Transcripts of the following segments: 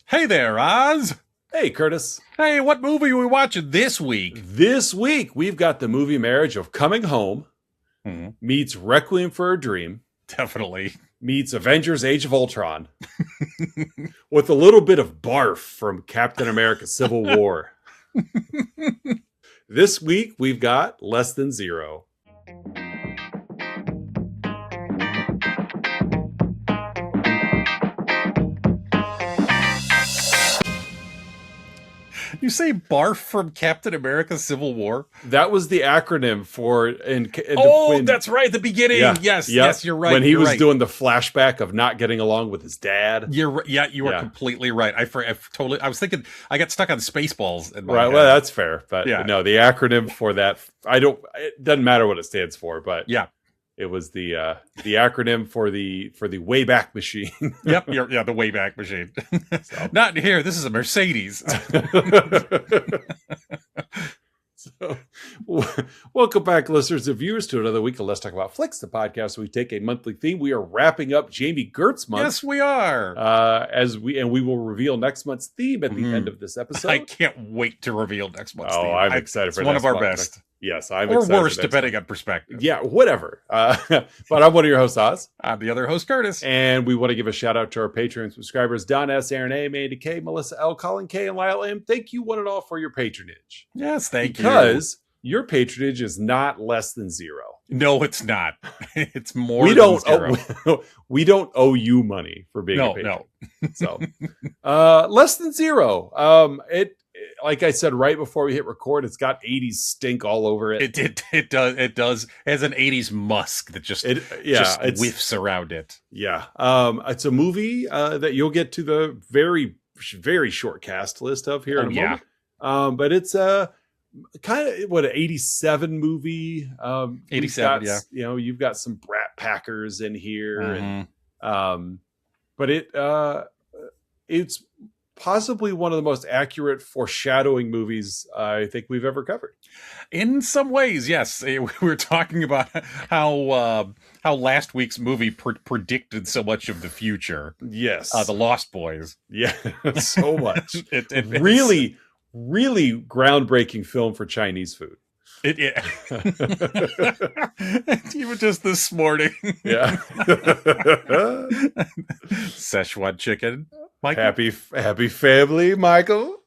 Hey there, Oz. Hey, Curtis. Hey, what movie are we watching this week? This week, we've got the movie marriage of Coming Home meets Requiem for a Dream Definitely. meets Avengers Age of Ultron with a little bit of barf from Captain America Civil War. This week, we've got Less Than Zero. You say barf from Captain America Civil War? That was the acronym for... That's right, the beginning. Yeah, yes, you're right. When he you're was right. doing the flashback of not getting along with his dad. You are completely right. I was thinking, I got stuck on Spaceballs. Right, well, that's fair. But Yeah. no, the acronym for that, it doesn't matter what it stands for, but Yeah. it was the acronym for the Wayback Machine. Yep, the Wayback Machine. Not here, this is a Mercedes. So, welcome back, listeners and viewers, to another week of Let's Talk About Flicks, the podcast where we take a monthly theme. We are wrapping up Jami Gertz month. Yes, we are. We will reveal next month's theme at the end of this episode. I can't wait to reveal next month's theme. I'm excited for it's one of our month. best. Yes, I'm or excited. Worse, depending on perspective. Yeah, whatever. But I'm one of your hosts, Oz. I'm the other host, Curtis. And we want to give a shout out to our Patreon subscribers, Don S., Aaron A., Mandy K., Melissa L., Colin K., and Lyle M. Thank you one and all for your patronage. Yes, thank you. Because your patronage is not less than zero. No, it's not. It's more we than don't zero. We don't owe you money for being a patron. So, less than zero. It like I said right before we hit record, it's got 80s stink all over it. It does. It has an 80s musk that just whiffs around it. Yeah. It's a movie that you'll get to the very, very short cast list of here in a moment. But it's kind of an 87 movie. 87, you've got some Brat Packers in here, and but it's possibly one of the most accurate foreshadowing movies I think we've ever covered. In some ways, yes. We were talking about how last week's movie predicted so much of the future. Yes, the Lost Boys. Yeah, so much. It really, really groundbreaking film for Chinese food. Even just this morning. Yeah. Szechuan chicken. Michael? Happy family, Michael.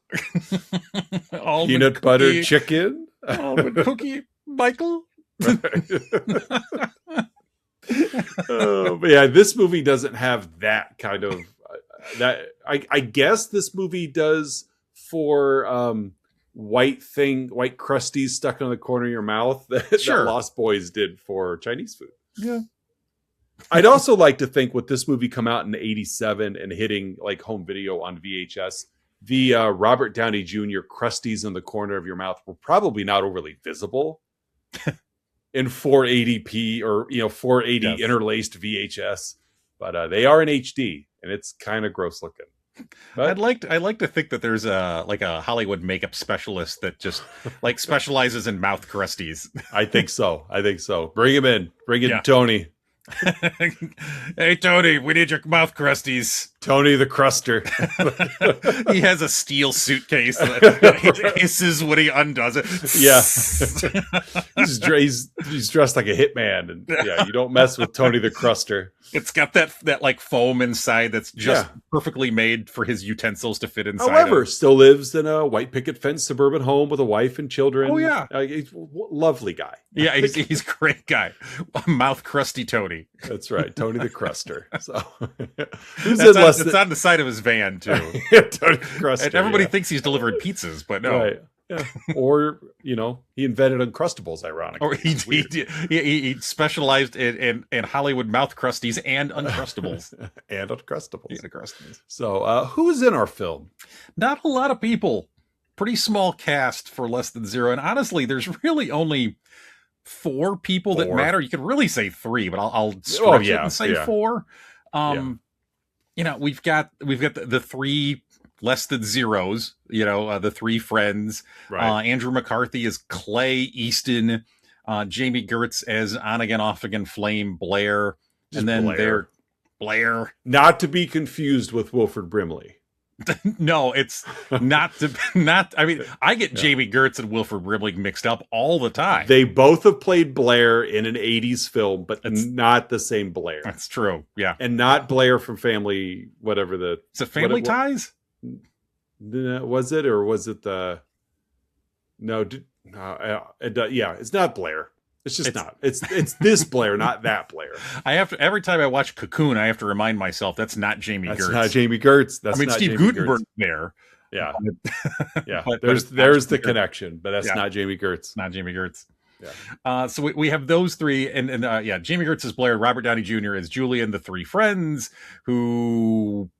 Peanut butter chicken. Almond cookie, Michael. But yeah, this movie doesn't have that kind of that. I guess this movie does for white crusties stuck on the corner of your mouth that Lost Boys did for Chinese food. Yeah. I'd also like to think with this movie come out in 87 and hitting like home video on VHS, the Robert Downey Jr. crusties in the corner of your mouth were probably not overly visible in 480p or 480 interlaced VHS, but they are in HD and it's kind of gross looking. But I'd like to think that there's a Hollywood makeup specialist that just like specializes in mouth crusties. I think so. Bring him in. Bring in Tony. Hey Tony, we need your mouth crusties. Tony the Cruster. He has a steel suitcase that hisses when he undoes it. Yeah. he's dressed like a hitman, and you don't mess with Tony the Cruster. It's got that like foam inside that's just perfectly made for his utensils to fit inside. However, still lives in a white picket fence suburban home with a wife and children. Oh yeah, he's a lovely guy. Yeah, he's a great guy. Mouth crusty Tony. That's right, Tony the Cruster. So it's on the side of his van too. Tony the Cruster. And everybody thinks he's delivered pizzas, but no. Right. Yeah. Or he invented Uncrustables, ironically. Or he specialized in Hollywood mouth crusties and Uncrustables. And Uncrustables. So who's in our film? Not a lot of people. Pretty small cast for Less Than Zero. And honestly, there's really only 4 people that matter. You could really say 3, but I'll stretch it and say 4. We've got the 3 Less Than Zeros, the 3 friends. Right. Andrew McCarthy as Clay Easton, Jami Gertz as on again, off again flame Blair, and then Blair. Not to be confused with Wilford Brimley. No, it's not. I mean, I get Jami Gertz and Wilford Brimley mixed up all the time. They both have played Blair in an 80s film, but not the same Blair. That's true. Yeah. And not Blair from Family, whatever the... Is it Family Ties? Was it? Or was it the... No, yeah, it's not Blair. It's just not. It's this Blair, not that Blair. I have to, every time I watch Cocoon, I have to remind myself that's not Jami Gertz. That's not Jami Gertz. That's not Steve Jami Guttenberg Gertz. there. Yeah. Yeah. But there's the connection, but that's not Jami Gertz. Not Jami Gertz. Yeah. So we have those three, and Jami Gertz is Blair, Robert Downey Jr. is Julian, the three friends who,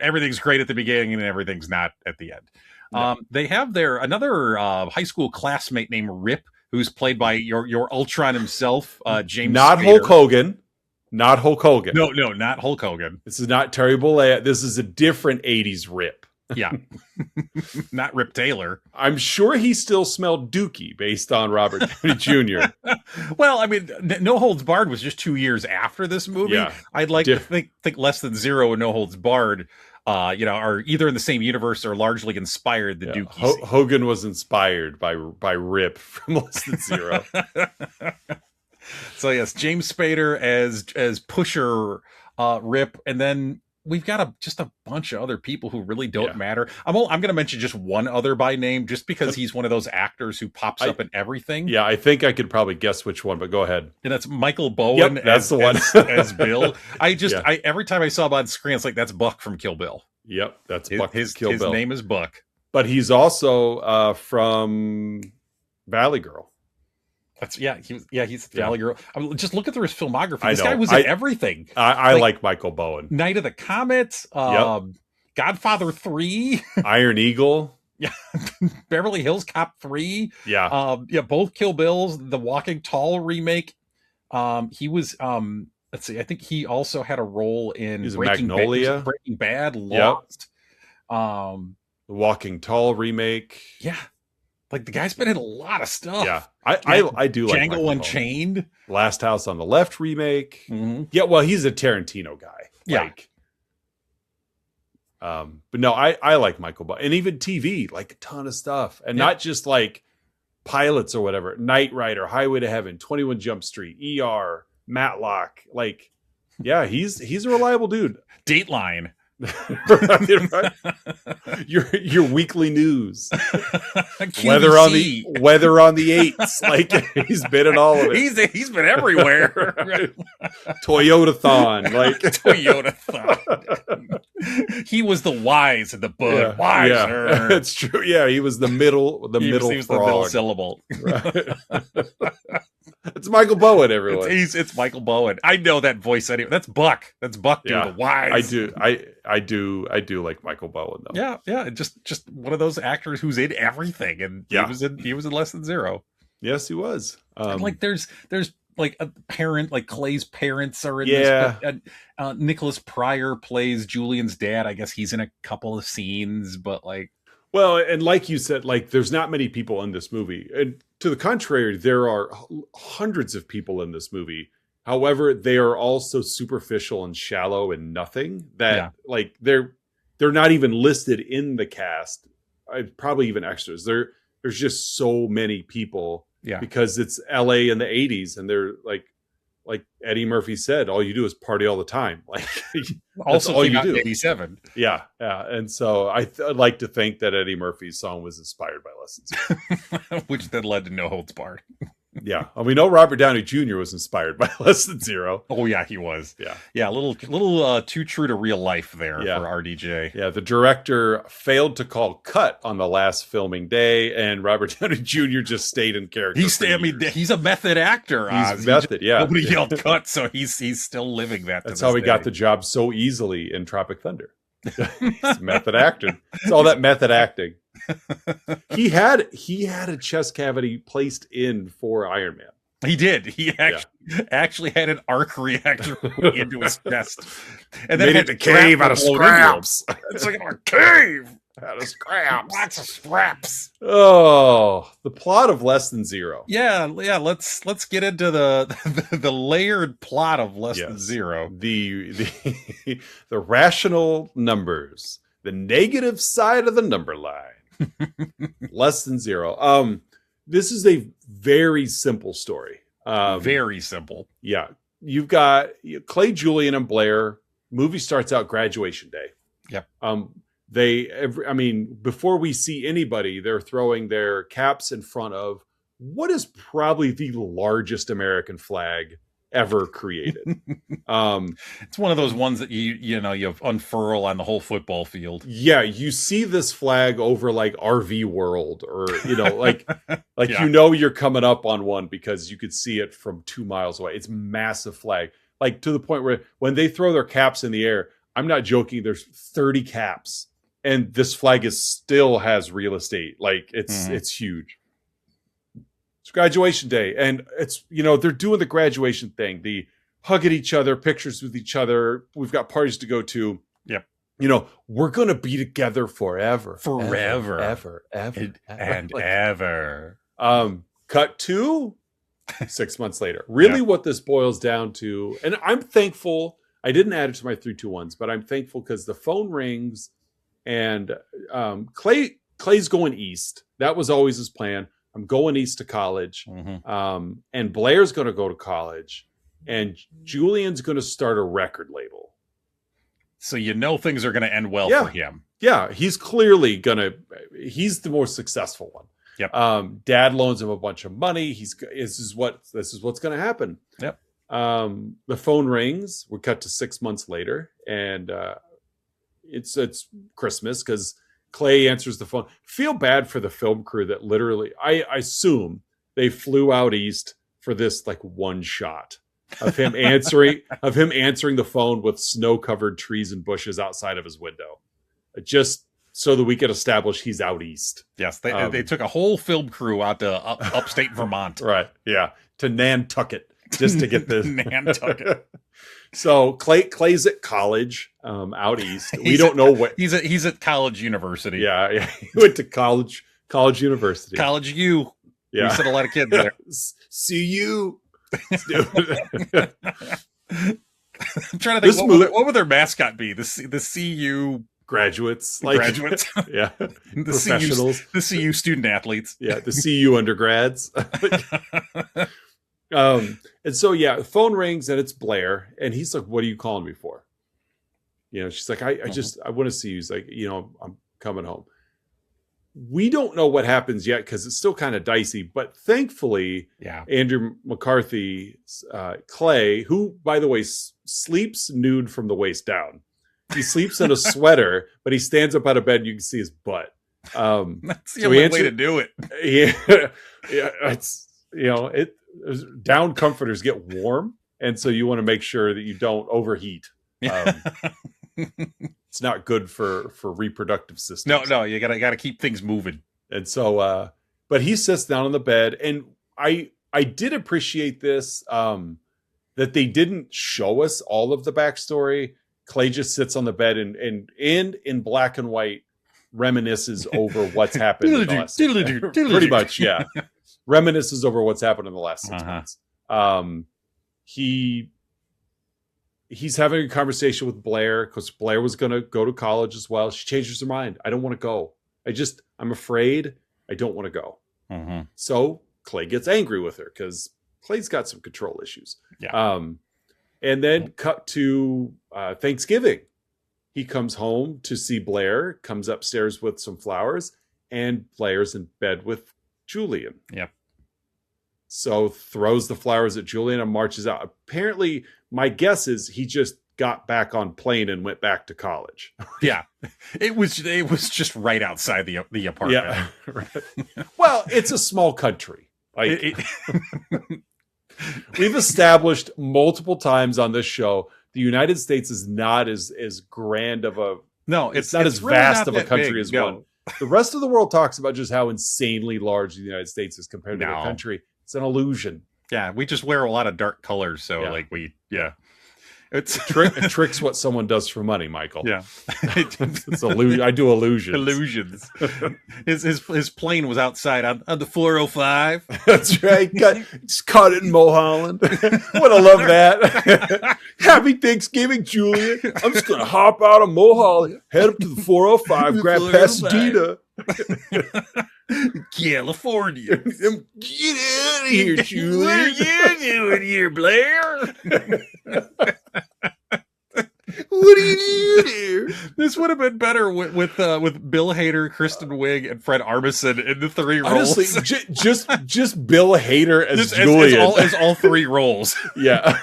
everything's great at the beginning and everything's not at the end. No. They have another high school classmate named Rip, who's played by your Ultron himself, James. Not Spader. Hulk Hogan. Not Hulk Hogan. No, not Hulk Hogan. This is not Terry Bollea. This is a different 80s Rip. Yeah. Not Rip Taylor. I'm sure he still smelled dookie based on Robert Downey Jr. Well, I mean, No Holds Barred was just 2 years after this movie. Yeah. I'd like to think Less Than Zero and No Holds Barred are either in the same universe or largely inspired the Dookie. Hogan was inspired by Rip from Less Than Zero. So yes, James Spader as Pusher Rip, and then we've got just a bunch of other people who really don't matter. I'm going to mention just one other by name, just because he's one of those actors who pops up in everything. Yeah, I think I could probably guess which one, but go ahead. And that's Michael Bowen. Yep, that's the one as Bill. I every time I saw him on screen, it's like that's Buck from Kill Bill. Yep, that's Buck. His Kill Bill. His name is Buck, but he's also from Valley Girl. He's Valley Girl. I mean, just look at his filmography. This guy was in everything. I like Michael Bowen. Night of the Comet, Godfather 3, Iron Eagle, Beverly Hills Cop 3, both Kill Bills, the Walking Tall remake. He was let's see, I think he also had a role in Breaking Bad, Lost, the Walking Tall remake. Yeah. Like, the guy's been in a lot of stuff. Yeah, I do like Django Unchained. Last House on the Left remake. Mm-hmm. Yeah, well, he's a Tarantino guy. But no, I like Michael Bowen. And even TV, like a ton of stuff. And not just like pilots or whatever. Knight Rider, Highway to Heaven, 21 Jump Street, ER, Matlock. Like, yeah, he's a reliable dude. Dateline. Right? Your weekly news. Weather on the 8s. Like, he's been in all of it. He's been everywhere. Toyota-thon. Like Toyota-thon. He was the wise in the book. Wiser. Yeah, it's true. Yeah, he was the middle he was the middle syllable. Right. It's Michael Bowen, everyone. It's Michael Bowen. I know that voice anyway. That's Buck. That's Buck doing the wise. I do like Michael Bowen though. Yeah. Just one of those actors who's in everything, and he was in Less Than Zero. Yes, he was. Like there's like a parent, like Clay's parents are in this. But, Nicholas Pryor plays Julian's dad. I guess he's in a couple of scenes, but like. Well, and like you said, like there's not many people in this movie. And to the contrary, there are hundreds of people in this movie. However, they are all so superficial and shallow and nothing that like they're not even listed in the cast. Probably even extras. There's just so many people because it's LA in the 80s and they're like Eddie Murphy said, all you do is party all the time. Like also all you do. 87. Yeah. And so I'd like to think that Eddie Murphy's song was inspired by Less Than Zero. Which then led to No Holds Barred. Yeah. And we know Robert Downey Jr. was inspired by Less Than Zero. Oh yeah, he was. Yeah. Yeah, a little too true to real life there for RDJ. Yeah, the director failed to call cut on the last filming day, and Robert Downey Jr. just stayed in character. He's a method actor. Nobody yelled cut, so he's still living that. That's how he got the job so easily in Tropic Thunder. He's method acting. It's all that method acting. He had a chest cavity placed in for Iron Man. He did. He actually had an arc reactor into his chest, and then made it a cave out of scraps. It's like a cave. Out of scraps. Lots of scraps. Oh, the plot of Less Than Zero. Yeah. Let's get into the layered plot of Less Than Zero. The rational numbers, the negative side of the number line. Less Than Zero. This is a very simple story. Very simple. Yeah. You've got Clay, Julian, and Blair. Movie starts out graduation day. Yep. Before we see anybody, they're throwing their caps in front of what is probably the largest American flag ever created. It's one of those ones that you unfurl on the whole football field. Yeah, you see this flag over like RV World, or Yeah. You're coming up on one because you could see it from 2 miles away. It's massive flag, like to the point where when they throw their caps in the air, I'm not joking, there's 30 caps, and this flag still has real estate. Like it's huge. It's graduation day, and it's they're doing the graduation thing. The hug at each other, pictures with each other. We've got parties to go to. Yep. We're gonna be together forever. Ever. Cut to 6 months later. Really, what this boils down to, and I'm thankful. I didn't add it to my 3-2-1s, but I'm thankful because the phone rings, and Clay's going east. That was always his plan. I'm going east to college. And Blair's going to go to college, and Julian's going to start a record label. So things are going to end well for him. Yeah, he's clearly he's the more successful one. Yep. Dad loans him a bunch of money. This is what's going to happen. Yep. The phone rings. We're cut to 6 months later, and it's Christmas because Clay answers the phone. Feel bad for the film crew that literally, I assume they flew out east for this like one shot of him answering the phone with snow-covered trees and bushes outside of his window, just so that we could establish he's out east. Yes, they took a whole film crew out to upstate Vermont. Right, yeah, to Nantucket just to get this. Nantucket. So Clay's at college out east. We don't know what he's at college university. Yeah, he went to college university. College U. Yeah, we sent a lot of kids there. See you. I'm trying to think what would their mascot be? The CU graduates, graduates. Yeah, the professionals, the CU student athletes. Yeah, the CU undergrads. And so the phone rings and it's Blair, and he's like, "What are you calling me for?" She's like, I want to see you." He's like, "I'm coming home." We don't know what happens yet because it's still kind of dicey, but thankfully, Andrew McCarthy, Clay, who by the way sleeps nude from the waist down. He sleeps in a sweater, but he stands up out of bed and you can see his butt. That's the only way to do it. Yeah, it's down comforters get warm, and so you want to make sure that you don't overheat. It's not good for reproductive systems. No, you gotta keep things moving. And so, but he sits down on the bed, and I did appreciate this that they didn't show us all of the backstory. Clay just sits on the bed and in black and white reminisces over what's happened. In the last pretty much, yeah. Reminisces over what's happened in the last 6 months. He's having a conversation with Blair because Blair was going to go to college as well. She changes her mind. I don't want to go. I'm afraid. I don't want to go. So Clay gets angry with her because Clay's got some control issues. Yeah. And then cut to Thanksgiving. He comes home to see Blair, comes upstairs with some flowers, and Blair's in bed with Julian. Yep. So throws the flowers at Julian and marches out. Apparently, my guess is he just got back on plane and went back to college. Yeah. It was just right outside the apartment. Yeah. Right. Well, it's a small country. We've established multiple times on this show the United States is not as grand of a it's not as really vast of a country as one. The rest of the world talks about just how insanely large the United States is compared to the country. It's an illusion. Yeah, we just wear a lot of dark colors, so It's Tricks what someone does for money, Michael. Yeah. It's illusion. I do illusions. Illusions. His plane was outside on the 405. That's right. Just caught it in Mulholland. Would have loved that. Happy Thanksgiving, Julian. I'm just gonna hop out of Mulholland, head up to the 405, grab Pasadena. California. Get out of here, Julian. What are you doing here, Blair? What are you doing here? This would have been better with Bill Hader, Kristen Wiig, and Fred Armisen in the three roles. Honestly, just Bill Hader as Julian. As all three roles. Yeah,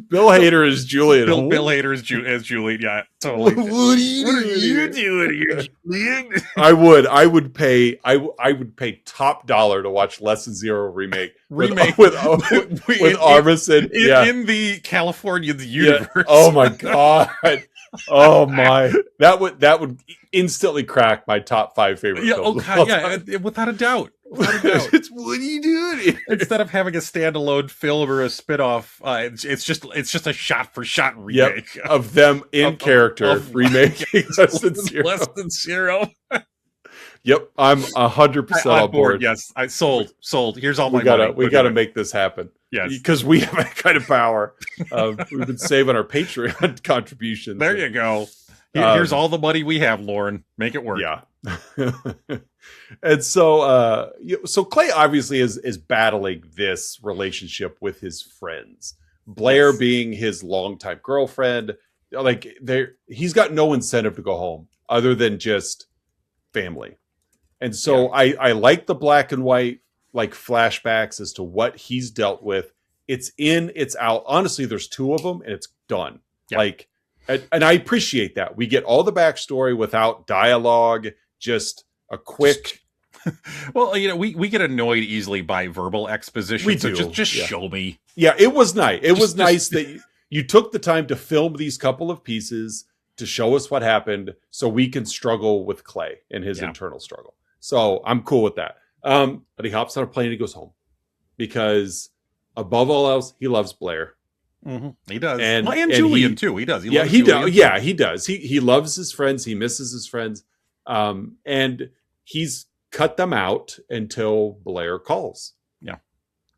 Bill Hader as Julian. Bill Hader as Julian. Yeah, totally. What are you doing here, Julian? I would pay top dollar to watch Less Than Zero remake with Armisen in the Californians universe. Yeah. Oh my god. Oh my. That would instantly crack my top 5 favorite films. Oh god, yeah, without a doubt. It's what are you doing here? Instead of having a standalone film or a spin-off, it's just a shot-for-shot remake of them in character remaking Less Than Zero. Yep, I'm 100% on board. Yes, I sold. Here's all my money. We we gotta make this happen. Yes, because we have that kind of power. We've been saving our Patreon contributions. There you go. Here's all the money we have, Lauren. Make it work. Yeah. And so Clay obviously is battling this relationship with his friends. Blair being his longtime girlfriend, he's got no incentive to go home other than just family. And so I like the black and white flashbacks as to what he's dealt with. It's in, it's out. Honestly, there's 2 of them and it's done. Yeah. And I appreciate that. We get all the backstory without dialogue, just a quick. Well, we get annoyed easily by verbal exposition. We do. So just show me. Yeah, it was nice. It was nice that you took the time to film these couple of pieces to show us what happened so we can struggle with Clay and his internal struggle. So I'm cool with that. But he hops on a plane and he goes home because above all else, he loves Blair. Mm-hmm. He does. And Julian too. He does. He does. Yeah, he does. He loves his friends. He misses his friends. And he's cut them out until Blair calls. Yeah.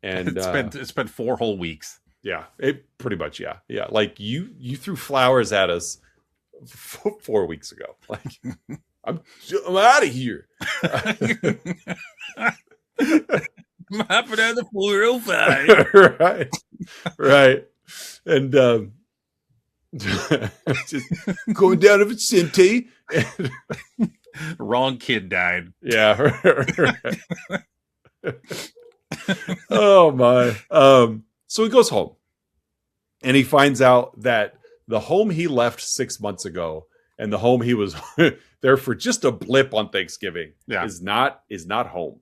And it's been 4 whole weeks. Yeah. It pretty much. Yeah. Yeah. You threw flowers at us 4 weeks ago. I'm out of here. I'm hopping out of the 405. Right. And just going down to Vicente. Wrong kid died. Yeah. Oh my. So he goes home and he finds out that the home he left 6 months ago and the home he was there for just a blip on Thanksgiving is not home.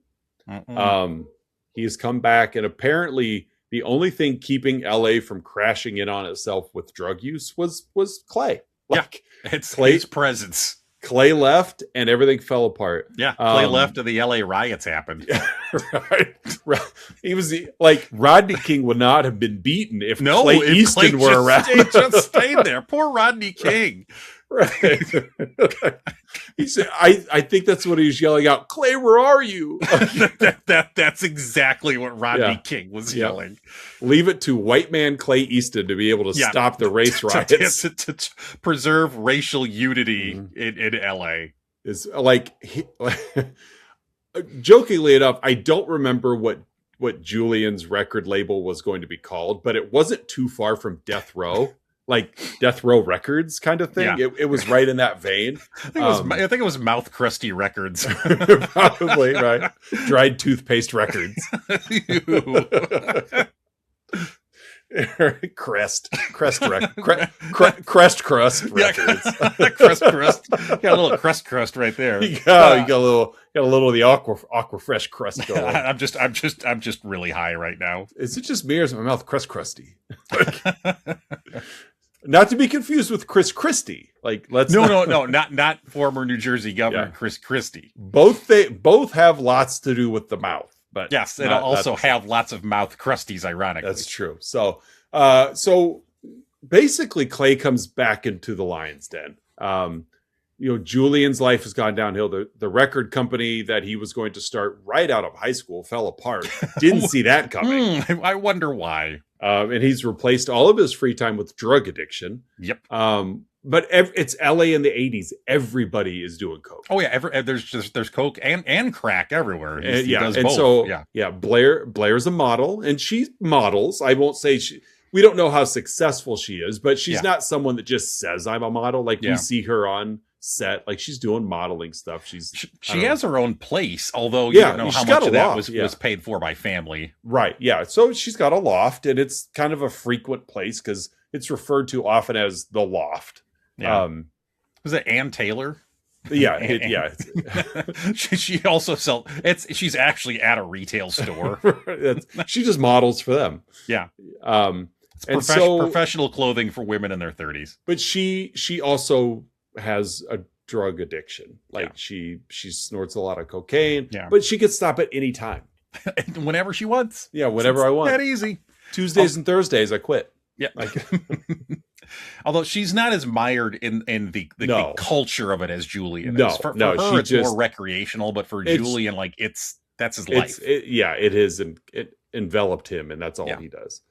He has come back, and apparently the only thing keeping LA from crashing in on itself with drug use was Clay. It's Clay's presence. Clay left and everything fell apart. Yeah, Clay left and the LA riots happened. Right. He was Rodney King would not have been beaten if Clay Easton were around. Just stayed there. Poor Rodney King. Right. He said, I think that's what he was yelling out. Clay, where are you? That's exactly what Rodney King was yelling. Leave it to white man Clay Easton to be able to stop the race riots. To preserve racial unity in LA. Is jokingly enough, I don't remember what Julian's record label was going to be called, but it wasn't too far from Death Row. Death Row Records kind of thing. Yeah. It was right in that vein. I think it was Mouth Crusty Records. Probably, right. Dried Toothpaste Records. Crest Crust Records. Crust Crust got a little crust right there. You got a little of the aqua fresh crust going. I'm just really high right now. Is it just me or is my mouth crusty? Not to be confused with Chris Christie. Not former New Jersey Governor Chris Christie. Both have lots to do with the mouth, but yes, and also have lots of mouth crusties. Ironically, that's true. So basically Clay comes back into the lion's den. Julian's life has gone downhill. The record company that he was going to start right out of high school fell apart. Didn't see that coming. I wonder why. And he's replaced all of his free time with drug addiction. Yep. But it's LA in the 80s. Everybody is doing coke. Oh yeah, there's coke and crack everywhere. He does and both. So Blair's a model, and she models. I won't say we don't know how successful she is, but she's not someone that just says I'm a model. Like we see her on set, like she's doing modeling stuff. She has her own place, although you don't know how much of that was paid for by family. Right. Yeah. So she's got a loft, and it's kind of a frequent place because it's referred to often as the loft. Yeah. Was it Ann Taylor? Yeah. She also sells. She's actually at a retail store. She just models for them. Yeah. It's professional clothing for women in their 30s. But she also has a drug addiction. Like she snorts a lot of cocaine. Yeah. But she could stop at any time. Whenever she wants. Yeah, whenever I want. That easy. Tuesdays and Thursdays, I quit. Yeah. Although she's not as mired in the culture of it as Julian is. For her, it's more recreational, but for Julian, like that's his life. It is, and it enveloped him, and that's all he does.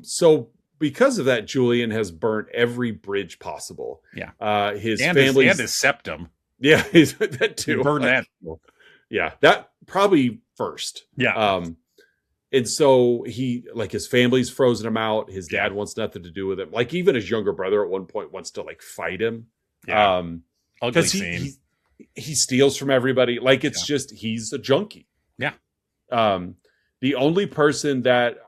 So because of that, Julian has burnt every bridge possible. Yeah. His and family and his septum. Yeah, that too. He burned that. Yeah, that probably first. Yeah. And so his family's frozen him out. His dad wants nothing to do with him. Like even his younger brother at one point wants to like fight him. Yeah. Ugly scene. He steals from everybody. Like it's just, he's a junkie. Yeah. The only person that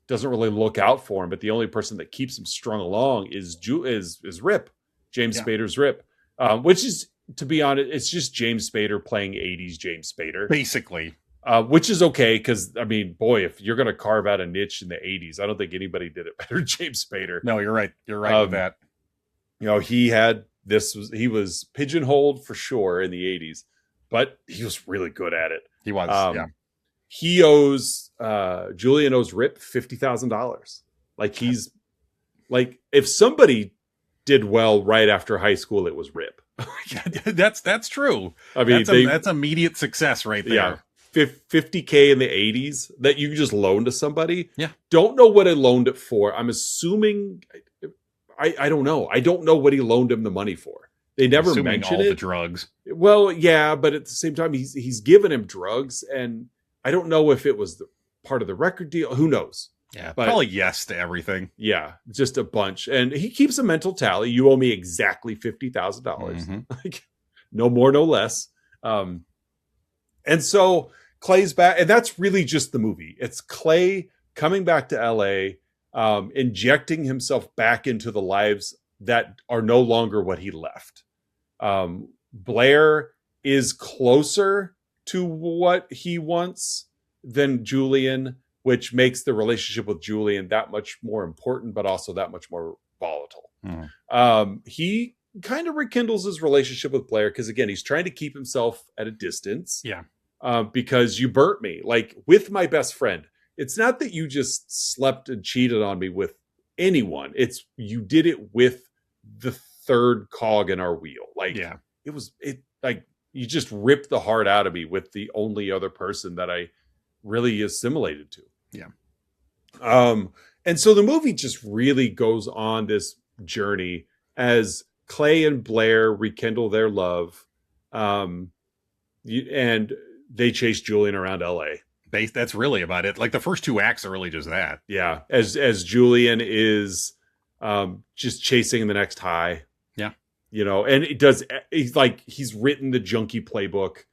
doesn't really look out for him, but the only person that keeps him strung along is Rip, James Spader's Rip, which is, to be honest, it's just James Spader playing 80s James Spader. Basically. Which is okay, because, I mean, boy, if you're going to carve out a niche in the 80s, I don't think anybody did it better than James Spader. No, you're right. You're right with that. He was pigeonholed for sure in the 80s, but he was really good at it. He was, He owes, Julian owes Rip $50,000. Like he's, like, if somebody did well right after high school, it was Rip. That's true. I mean, that's immediate success right there. Yeah. $50K in the 80s that you just loaned to somebody. Yeah. Don't know what I loaned it for. I'm assuming, I don't know. I don't know what he loaned him the money for. They never mentioned all it. The drugs. Well, yeah, but at the same time, he's given him drugs, and I don't know if it was part of the record deal. Who knows? Yeah, but, probably yes to everything. Yeah, just a bunch. And he keeps a mental tally. You owe me exactly $50,000. Mm-hmm. Like, no more, no less. And so Clay's back, and that's really just the movie. It's Clay coming back to LA, injecting himself back into the lives that are no longer what he left. Blair is closer to what he wants than Julian, which makes the relationship with Julian that much more important, but also that much more volatile. He kind of rekindles his relationship with Blair because, again, he's trying to keep himself at a distance. Yeah. Because you burnt me, like with my best friend. It's not that you just slept and cheated on me with anyone. It's you did it with the third cog in our wheel. Like like you just ripped the heart out of me with the only other person that I really assimilated to. Yeah. And so the movie just really goes on this journey as Clay and Blair rekindle their love. And they chase Julian around LA. That's really about it. Like the first two acts are really just that. Yeah. As Julian is just chasing the next high. Yeah. And he's written the junkie playbook,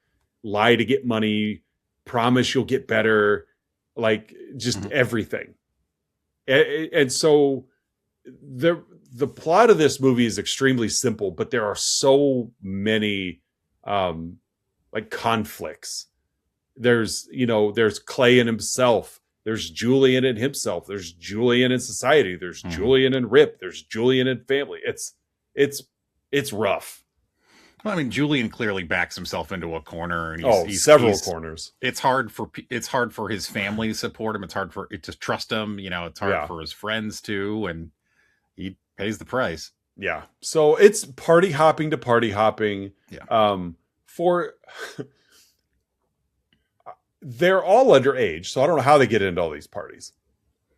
lie to get money, promise you'll get better, like just everything. And so the plot of this movie is extremely simple, but there are so many conflicts. There's Clay and himself. There's Julian and himself. There's Julian and society. There's Julian and Rip. There's Julian and family. It's rough. Well, I mean, Julian clearly backs himself into a corner. And he's several corners. It's hard for his family to support him. It's hard to trust him. It's hard for his friends too. And he pays the price. Yeah. So it's party hopping to party hopping. Yeah. For they're all underage, so I don't know how they get into all these parties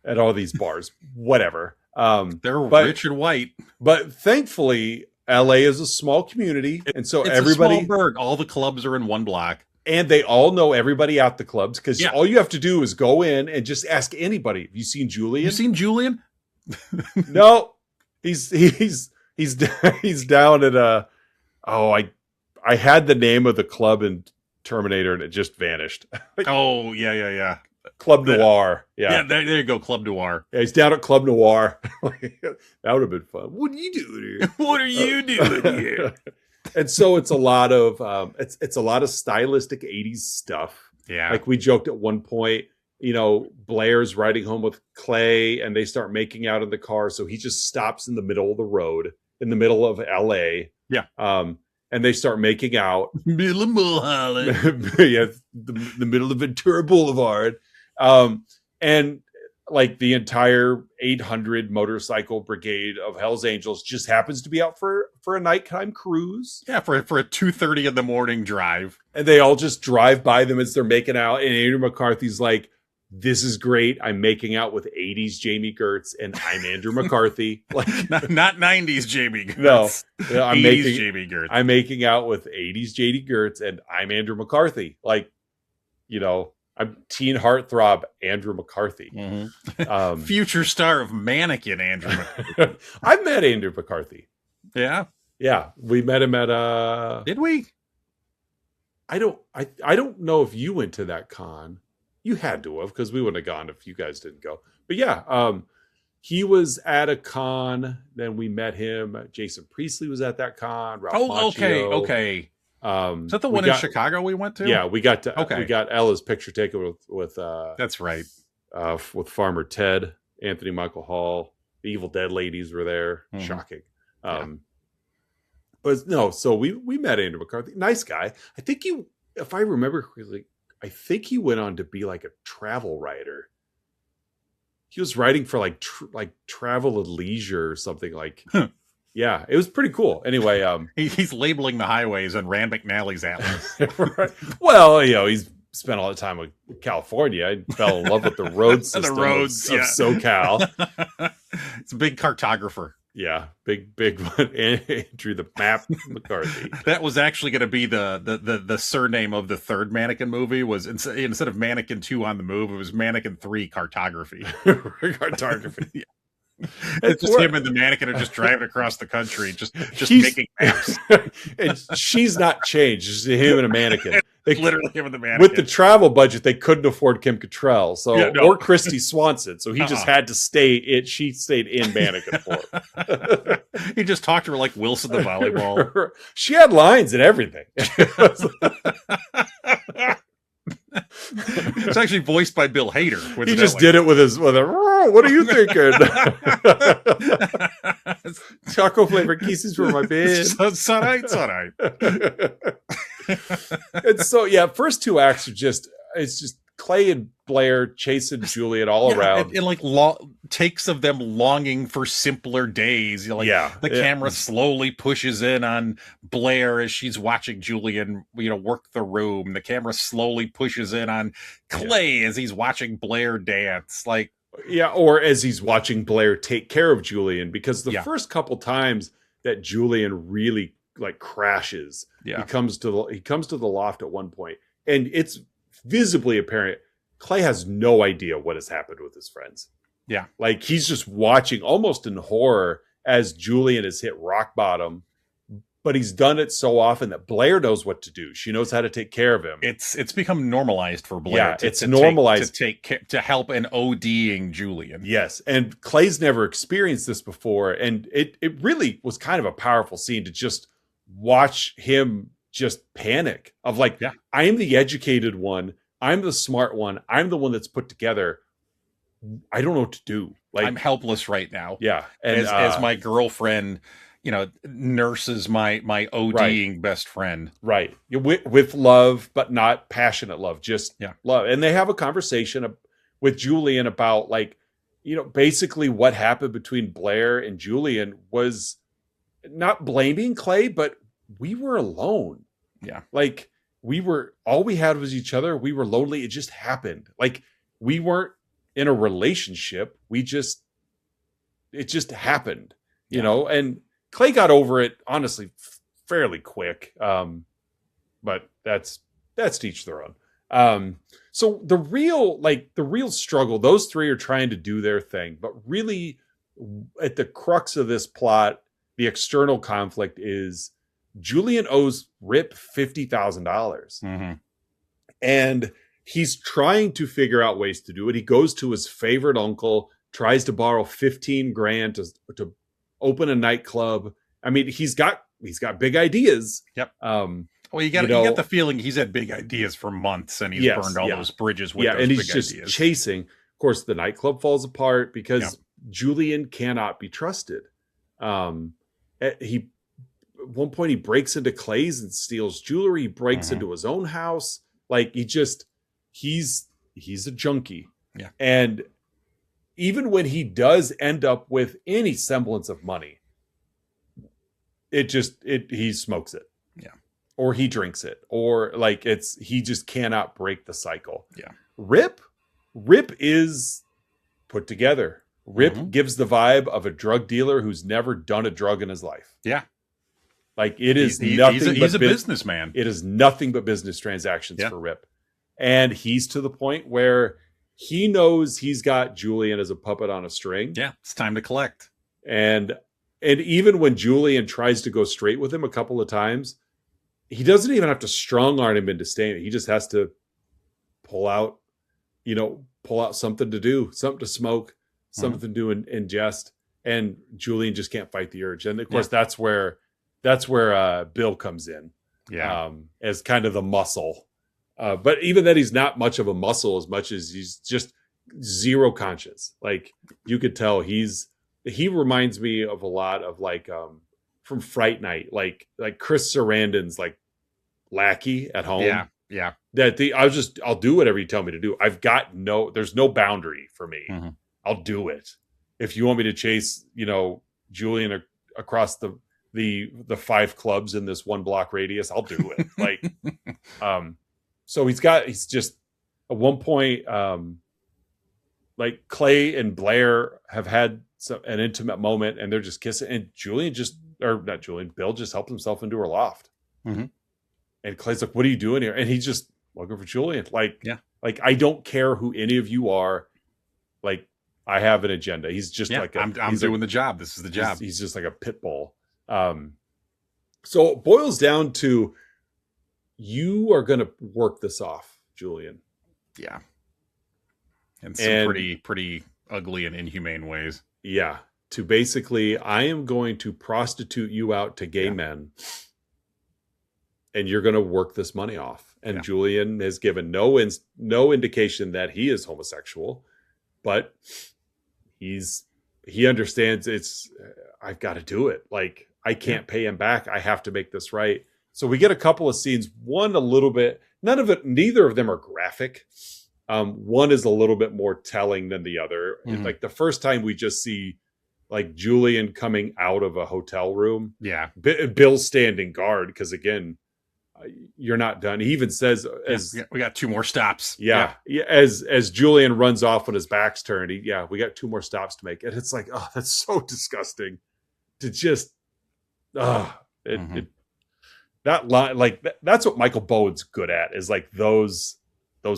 at all these bars. Whatever. They're rich and white. But thankfully, LA is a small community, and so it's everybody, a small burg. All the clubs are in one block, and they all know everybody at the clubs because Yeah. all you have to do is go in and just ask anybody. Have you seen Julian? You seen Julian? No, he's down at I had the name of the club in Terminator and it just vanished. Oh yeah. Club Noir. Yeah, there you go, Club Noir. Yeah, he's down at Club Noir. That would have been fun. What are you doing here? What are you doing here? And so it's a lot of it's a lot of stylistic 80s stuff. Yeah. Like we joked at one point, Blair's riding home with Clay and they start making out in the car. So he just stops in the middle of the road, in the middle of LA. Yeah. And they start making out. Middle of Mulholland. Yeah, the middle of Ventura Boulevard. And like the entire 800 motorcycle brigade of Hell's Angels just happens to be out for a nighttime cruise. Yeah, for a 2:30 in the morning drive. And they all just drive by them as they're making out. And Andrew McCarthy's like, this is great. I'm making out with 80s Jami Gertz and I'm Andrew McCarthy. Like not 90s Jami Gertz. No, I'm 80s Jami Gertz. I'm making out with 80s Jami Gertz and I'm Andrew McCarthy. Like, I'm teen heartthrob Andrew McCarthy. Mm-hmm. Future star of Mannequin Andrew McCarthy. I've met Andrew McCarthy. Yeah? Yeah. We met him at Did we? I don't know if you went to that con. You had to have, because we wouldn't have gone if you guys didn't go. But yeah, he was at a con. Then we met him. Jason Priestley was at that con. Ralph Macchio. Okay. Is that the one in Chicago we went to? Yeah, we got Ella's picture taken with that's right. With Farmer Ted, Anthony Michael Hall, the Evil Dead ladies were there. Mm-hmm. Shocking. But no, so we met Andrew McCarthy. Nice guy. I think if I remember correctly, I think he went on to be like a travel writer. He was writing for like Travel and Leisure or something like. Yeah, it was pretty cool. Anyway, he's labeling the highways on Rand McNally's atlas. Right. Well, he's spent all the time with California. I fell in love with the road system of SoCal. It's a big cartographer. Yeah, big one. Andrew the Map McCarthy. That was actually going to be the surname of the third Mannequin movie. Was instead of Mannequin 2 on the Move, it was Mannequin 3 Cartography. Cartography. Yeah. It's just him and the mannequin are just driving across the country, just making maps. And she's not changed. It's him and a mannequin. Literally him and the mannequin. With the travel budget, they couldn't afford Kim Cattrall, or Christy Swanson. So he just had to stay. She stayed in mannequin form. He just talked to her like Wilson the volleyball. She had lines and everything. It's actually voiced by Bill Hader. He just did it with what are you thinking? Chocolate flavored kisses for my bed. It's all right. And so, first two acts are just Clay and Blair chasing Julian all around. And like takes of them longing for simpler days. The camera slowly pushes in on Blair as she's watching Julian, work the room. The camera slowly pushes in on Clay as he's watching Blair dance. Or as he's watching Blair take care of Julian, because the first couple times that Julian really crashes, he comes to the loft at one point, and it's visibly apparent Clay has no idea what has happened with his friends. Yeah. He's just watching almost in horror as Julian has hit rock bottom, but he's done it so often that Blair knows what to do. She knows how to take care of him. It's become normalized for Blair. It's normalized to help an ODing Julian. Yes. And Clay's never experienced this before. And it really was kind of a powerful scene to just watch him just panic of I am the educated one. I'm the smart one. I'm the one that's put together. I don't know what to do. I'm helpless right now. Yeah. And as my girlfriend, nurses my ODing best friend. Right. With love, but not passionate love, just love. And they have a conversation with Julian about basically what happened between Blair and Julian was not blaming Clay, but we were alone. Yeah. Like all we had was each other. We were lonely. It just happened. Like we weren't in a relationship. It just happened, and Clay got over it, honestly, fairly quick. But that's to each their own. So the real struggle, those three are trying to do their thing, but really at the crux of this plot, the external conflict is Julian owes Rip $50,000. And he's trying to figure out ways to do it. He goes to his favorite uncle, tries to borrow $15,000 to open a nightclub. I mean, he's got big ideas. Yep. Well, you get the feeling he's had big ideas for months, and he's burned all those bridges with those and he's big just ideas. Chasing. Of course, the nightclub falls apart because Julian cannot be trusted. At one point he breaks into Clay's and steals jewelry. He breaks into his own house. Like he's a junkie. Yeah. And even when he does end up with any semblance of money, he smokes it. Yeah. Or he drinks it, or he just cannot break the cycle. Yeah. Rip is put together. Rip gives the vibe of a drug dealer who's never done a drug in his life. Yeah. Like it is nothing. He's a businessman. It is nothing but business transactions for Rip. And he's to the point where he knows he's got Julian as a puppet on a string. Yeah. It's time to collect. And even when Julian tries to go straight with him a couple of times, he doesn't even have to strong arm him into staying. He just has to pull out something to do, something to smoke, something to do and ingest. And Julian just can't fight the urge. And of course, that's where Bill comes in. Yeah. As kind of the muscle. But even then, he's not much of a muscle as much as he's just zero conscious. Like you could tell he reminds me of a lot of from Fright Night, like Chris Sarandon's lackey at home. Yeah. Yeah. I'll do whatever you tell me to do. There's no boundary for me. I'll do it. If you want me to chase, Julian across the 5 clubs in this 1 block radius, I'll do it. So he's just at one point, Clay and Blair have had an intimate moment and they're just kissing, and Bill just helped himself into her loft. And Clay's like, "What are you doing here?" And he's just looking for Julian. I don't care who any of you are. I have an agenda. He's just I'm doing the job. This is the job. He's just like a pit bull. So it boils down to, you are going to work this off, Julian. Yeah. In some pretty ugly and inhumane ways. Yeah. To basically, I am going to prostitute you out to gay men, and you're going to work this money off. And Julian has given no indication that he is homosexual, but he understands I've got to do it. I can't pay him back. I have to make this right. So we get a couple of scenes. One a little bit, neither of them are graphic. One is a little bit more telling than the other. The first time we just see Julian coming out of a hotel room. Yeah. Bill standing guard, because again, you're not done. He even says, we got 2 more stops. Yeah. As Julian runs off when his back's turned, we got 2 more stops to make. And it's oh, that's so disgusting to just, that line, that's what Michael Bowen's good at, is those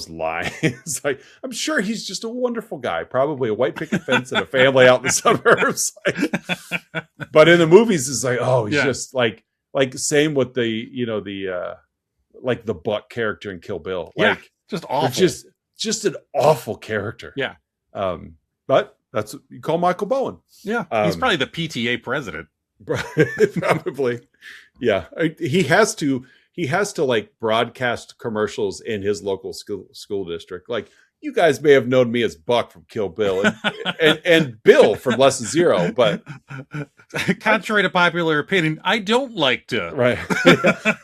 lines. I'm sure he's just a wonderful guy, probably a white picket fence and a family out in the suburbs. But in the movies, it's he's just same with the Buck character in Kill Bill. Just awful. Just an awful character. Yeah. But that's what you call Michael Bowen. Yeah. He's probably the PTA president. Probably. Yeah. He has to broadcast commercials in his local school district. You guys may have known me as Buck from Kill Bill and Bill from Less Than Zero, but contrary to popular opinion, I don't like to. Right.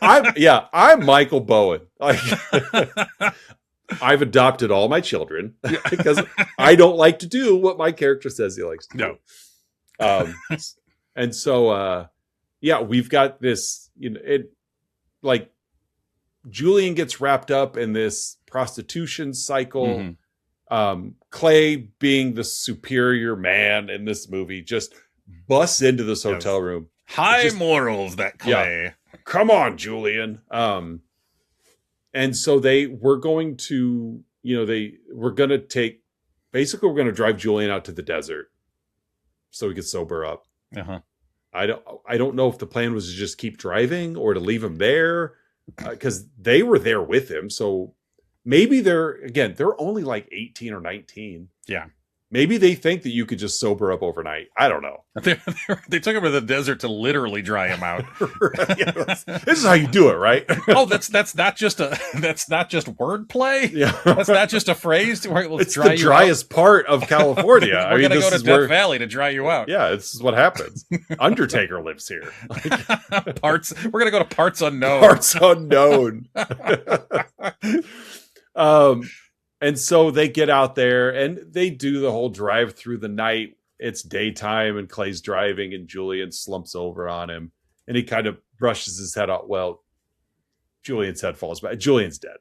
I'm Michael Bowen. I've adopted all my children because I don't like to do what my character says he likes to do. And so, we've got this, like Julian gets wrapped up in this prostitution cycle. Clay, being the superior man in this movie, just busts into this hotel room. High morals, that Clay. Yeah. Come on, Julian. And so we're going to drive Julian out to the desert so he could sober up. I don't know if the plan was to just keep driving or to leave him there, because they were there with him. So maybe they're only like 18 or 19. Yeah. Maybe they think that you could just sober up overnight. I don't know. They took him to the desert to literally dry him out. This is how you do it, right? Oh, that's not just wordplay. Yeah, that's not just a phrase. It's the driest part of California. We're gonna go to Death Valley to dry you out. Yeah, this is what happens. Undertaker lives here. We're gonna go to parts unknown. Parts unknown. And so they get out there and they do the whole drive through the night. It's daytime and Clay's driving and Julian slumps over on him and he kind of brushes his head out. Well, Julian's head falls back. Julian's dead.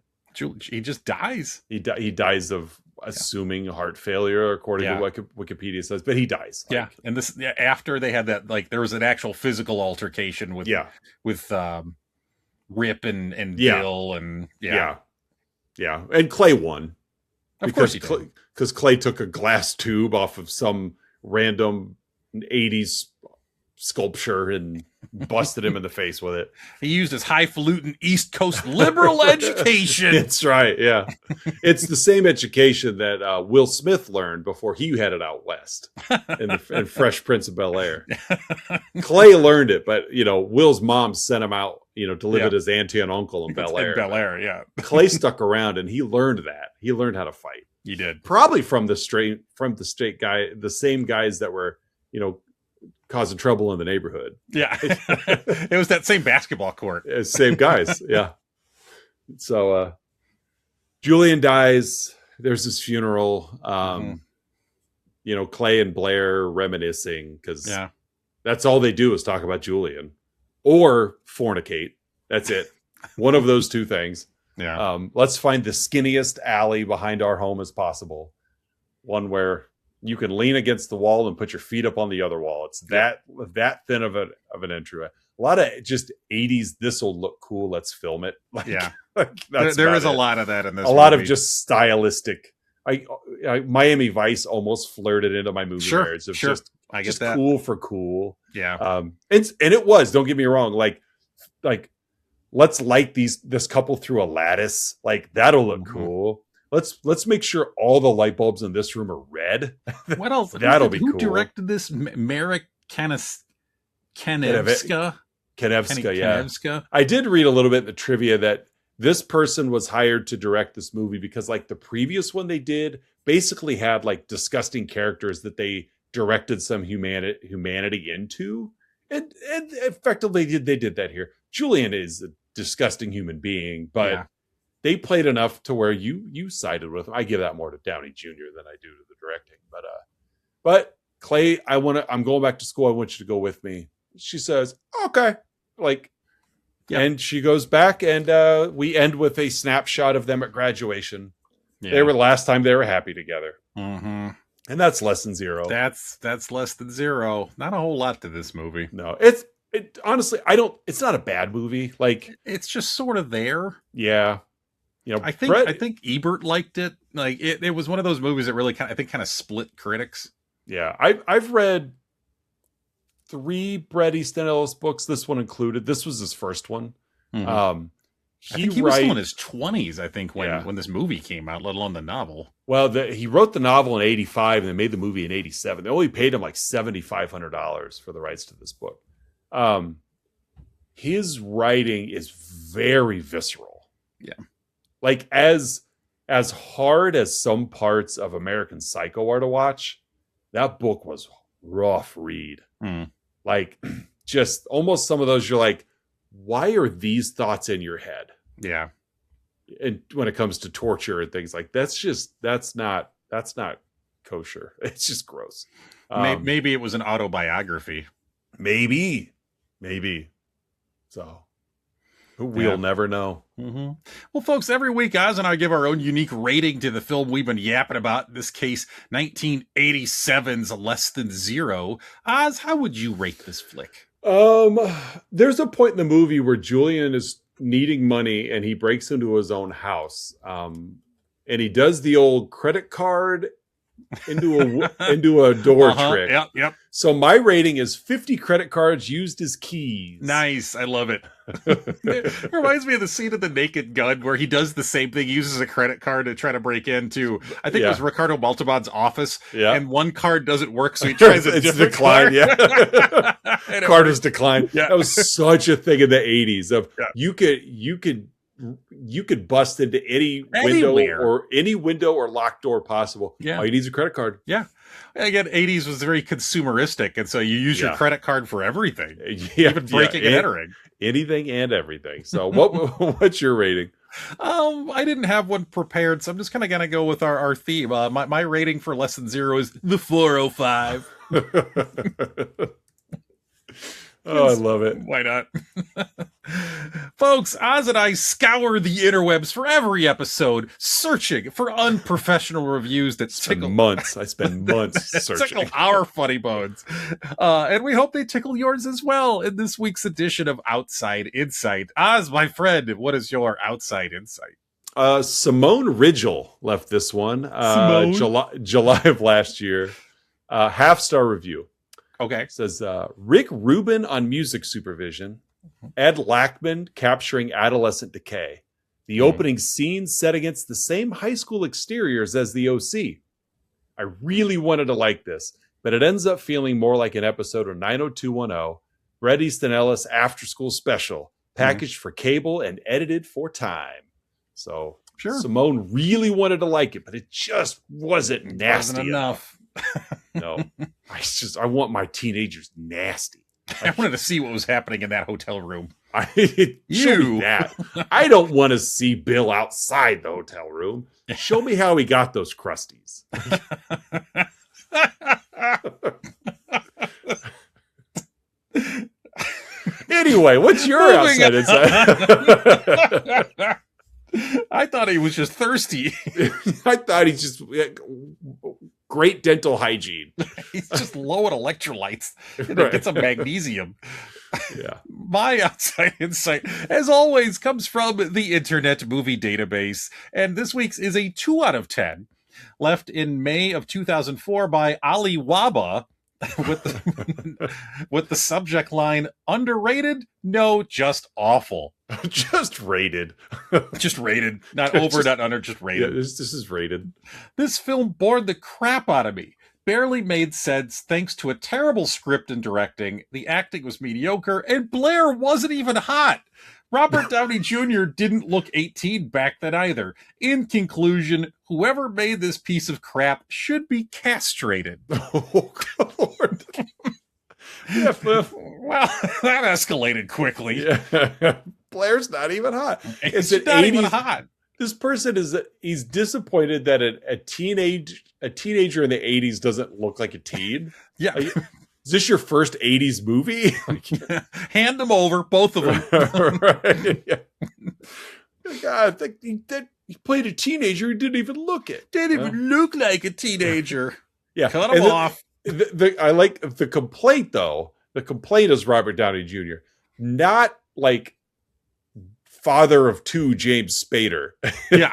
He just dies. He dies of assuming heart failure, according to what Wikipedia says, but he dies. And this after they had that, like there was an actual physical altercation with Rip and Bill and and Clay won. Of course he did. Because Clay took a glass tube off of some random 80s sculpture and busted him in the face with it. He used his highfalutin East Coast liberal education. That's right, yeah. It's the same education that Will Smith learned before he headed out west in Fresh Prince of Bel-Air. Clay learned it, but, Will's mom sent him out, to live with his auntie and uncle in Bel-Air. Bel-Air, Clay stuck around and he learned that. He learned how to fight. He did. Probably from the same guys that were, causing trouble in the neighborhood. Yeah. It was that same basketball court. Same guys. Yeah. So Julian dies. There's this funeral. Clay and Blair reminiscing because that's all they do is talk about Julian or fornicate. That's it. One of those two things. Yeah. Let's find the skinniest alley behind our home as possible. One where you can lean against the wall and put your feet up on the other wall. It's that thin of an entryway. A lot of just 80s. This will look cool. Let's film it. There is a lot of that in this. A lot of just stylistic. Miami Vice almost flirted into my movie nerds of just I get that. Cool for cool. Yeah. And it was. Don't get me wrong. Like let's light this couple through a lattice. Like that'll look cool. Let's make sure all the light bulbs in this room are red. What else? That'll be cool. Who directed this? Marek Kanevska. Kanevska. I did read a little bit in the trivia that this person was hired to direct this movie because like the previous one they did basically had like disgusting characters that they directed some humanity into. And effectively they did that here. Julian is a disgusting human being, but they played enough to where you sided with him. I give that more to Downey Jr. than I do to the directing. But Clay, I'm going back to school. I want you to go with me. She says, okay. And she goes back and we end with a snapshot of them at graduation. Yeah. They were the last time they were happy together. Mm-hmm. And that's less than zero. That's less than zero. Not a whole lot to this movie. No, honestly, it's not a bad movie. Like it's just sort of there. Yeah. I think Ebert liked it. Like it was one of those movies that really kind of split critics. Yeah. I've read 3 Bret Easton Ellis books, this one included. This was his first one. Mm-hmm. He was still in his 20s, I think, when this movie came out, let alone the novel. Well, he wrote the novel in 85 and they made the movie in 87. They only paid him like $7,500 for the rights to this book. His writing is very visceral. Yeah. Like as hard as some parts of American Psycho are to watch, that book was rough read. Mm. Like just almost some of those you're like, why are these thoughts in your head? Yeah. and when it comes to torture and things like that's not kosher. It's just gross. Maybe it was an autobiography. Maybe. So we'll never know. Mm-hmm. Well, folks, every week Oz and I give our own unique rating to the film we've been yapping about. In this case, 1987's Less Than Zero. Oz, how would you rate this flick? There's a point in the movie where Julian is needing money and he breaks into his own house. And he does the old credit card into a door trick. Yep. So my rating is 50 credit cards used as keys. Nice. I love it. It reminds me of the scene of The Naked Gun where he does the same thing. He uses a credit card to try to break into, I think it was Ricardo Montalban's office. Yeah. And one card doesn't work. So he tries a different decline. Yeah. Card was declined. Yeah. That was such a thing in the 80s of you could bust into any window or locked door possible. Yeah. All you need is a credit card. Yeah. Again, 80s was very consumeristic, and so you use your credit card for everything. Yeah. Even breaking and entering. Anything and everything. So what's your rating? I didn't have one prepared, so I'm just kind of going to go with our theme. My rating for Less Than Zero is the 405. Oh, I love it. Why not? Folks, Oz and I scour the interwebs for every episode, searching for unprofessional reviews that tickle months. I spend months searching. Tickle our funny bones. And we hope they tickle yours as well in this week's edition of Outside Insight. Oz, my friend, what is your Outside Insight? Simone Ridgel left this one. July of last year. Half-star review. Okay. It says Rick Rubin on music supervision, Ed Lachman capturing adolescent decay. The opening scene set against the same high school exteriors as the OC. I really wanted to like this, but it ends up feeling more like an episode of 90210, Bret Easton Ellis after school special, packaged for cable and edited for time. So Simone really wanted to like it, but it just wasn't nasty wasn't enough. No, I want my teenagers nasty. I wanted to see what was happening in that hotel room. Show me that. I don't want to see Bill outside the hotel room. Show me how he got those crusties. Anyway, what's your outside inside? I thought he was just thirsty. I thought he's just great dental hygiene. He's just low in electrolytes. And get some magnesium. Yeah. My outside insight, as always, comes from the Internet Movie Database. And this week's is a 2 out of 10, left in May of 2004 by Ali Waba with the subject line, underrated? No, just awful. Just rated. Just rated. Not over, not under, just rated. Yeah, this is rated. This film bored the crap out of me. Barely made sense thanks to a terrible script and directing. The acting was mediocre, and Blair wasn't even hot. Robert Downey Jr. didn't look 18 back then either. In conclusion, whoever made this piece of crap should be castrated. Oh, Lord. Yeah, well, that escalated quickly. Yeah. Blair's not even hot. It's not even hot. This person he's disappointed that a teenager in the 80s doesn't look like a teen. Yeah. Is this your first 80s movie? Hand them over, both of them. Right. Yeah. God, he played a teenager who didn't even look it. Didn't even look like a teenager. Yeah. Cut him off. I like the complaint, though. The complaint is Robert Downey Jr., not like father of two James Spader. Yeah.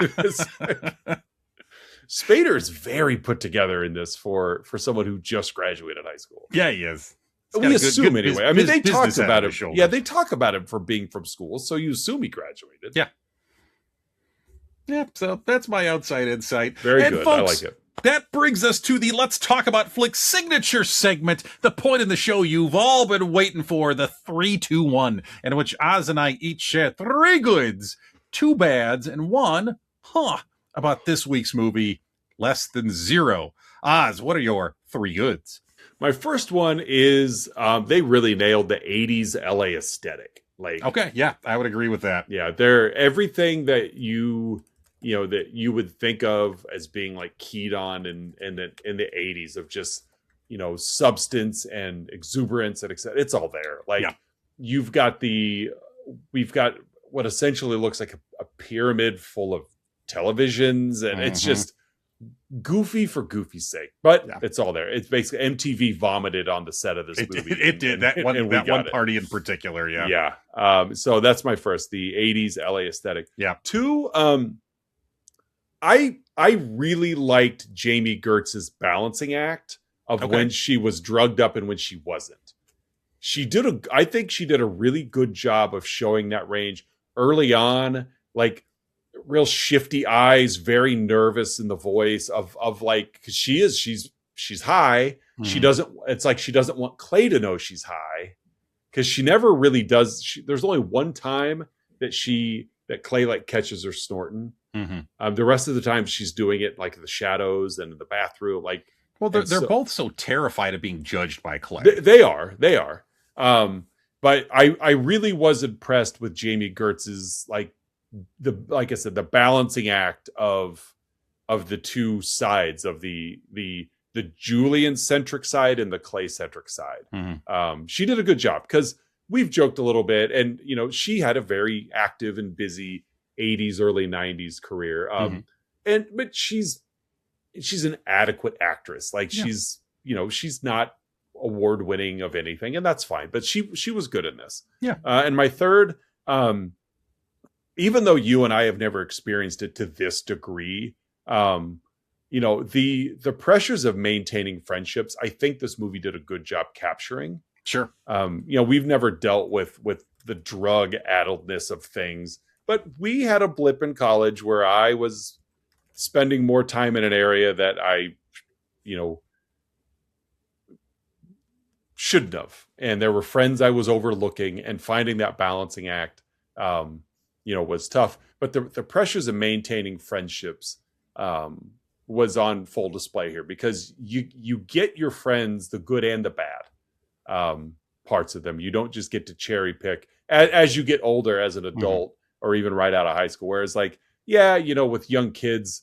Spader is very put together in this for someone who just graduated high school. Yeah, he is. We assume anyway. I mean, they talked about him. Shoulders. Yeah, they talk about him for being from school, so you assume he graduated. Yeah. Yeah, so that's my outside insight. Very good. Folks, I like it. That brings us to the Let's Talk About Flicks signature segment, the point in the show you've all been waiting for, the 3-2-1, in which Oz and I each share 3 goods, 2 bads, and 1 about this week's movie, Less Than Zero. Oz, what are your 3 goods? My first one is they really nailed the 80s LA aesthetic. Like, Okay, yeah, I would agree with that. yeah, they're everything that that you would think of as being like keyed on in the 80s of just substance and exuberance and etc. It's all there. Like Yeah. We've got what essentially looks like a pyramid full of televisions, and it's just goofy for goofy's sake, but it's all there. It's basically MTV vomited on the set of this movie. It did that one party in particular. So that's my first, the 80s LA aesthetic. Yeah. Two, I really liked Jami Gertz's balancing act of when she was drugged up and when she wasn't. I think she did a really good job of showing that range early on, like real shifty eyes, very nervous in the voice of like, cause she's high. She doesn't want Clay to know she's high, because she never really does. There's only one time that Clay like catches her snorting. The rest of the time she's doing it like in the shadows and in the bathroom. Like, well, they're both so terrified of being judged by Clay. They are. But I really was impressed with Jami Gertz's like I said, the balancing act of the two sides of the Julian centric side and the Clay centric side. She did a good job, because we've joked a little bit, and she had a very active and busy 80s, early 90s career. But she's an adequate actress. Like, she's not award winning of anything, and that's fine, but she was good in this. And my third, even though you and I have never experienced it to this degree, the pressures of maintaining friendships, I think this movie did a good job capturing. Sure. We've never dealt with the drug addledness of things, but we had a blip in college where I was spending more time in an area that I, shouldn't have. And there were friends I was overlooking, and finding that balancing act, was tough. But the pressures of maintaining friendships was on full display here, because you get your friends, the good and the bad parts of them. You don't just get to cherry pick as you get older, as an adult, or even right out of high school. Whereas like, with young kids,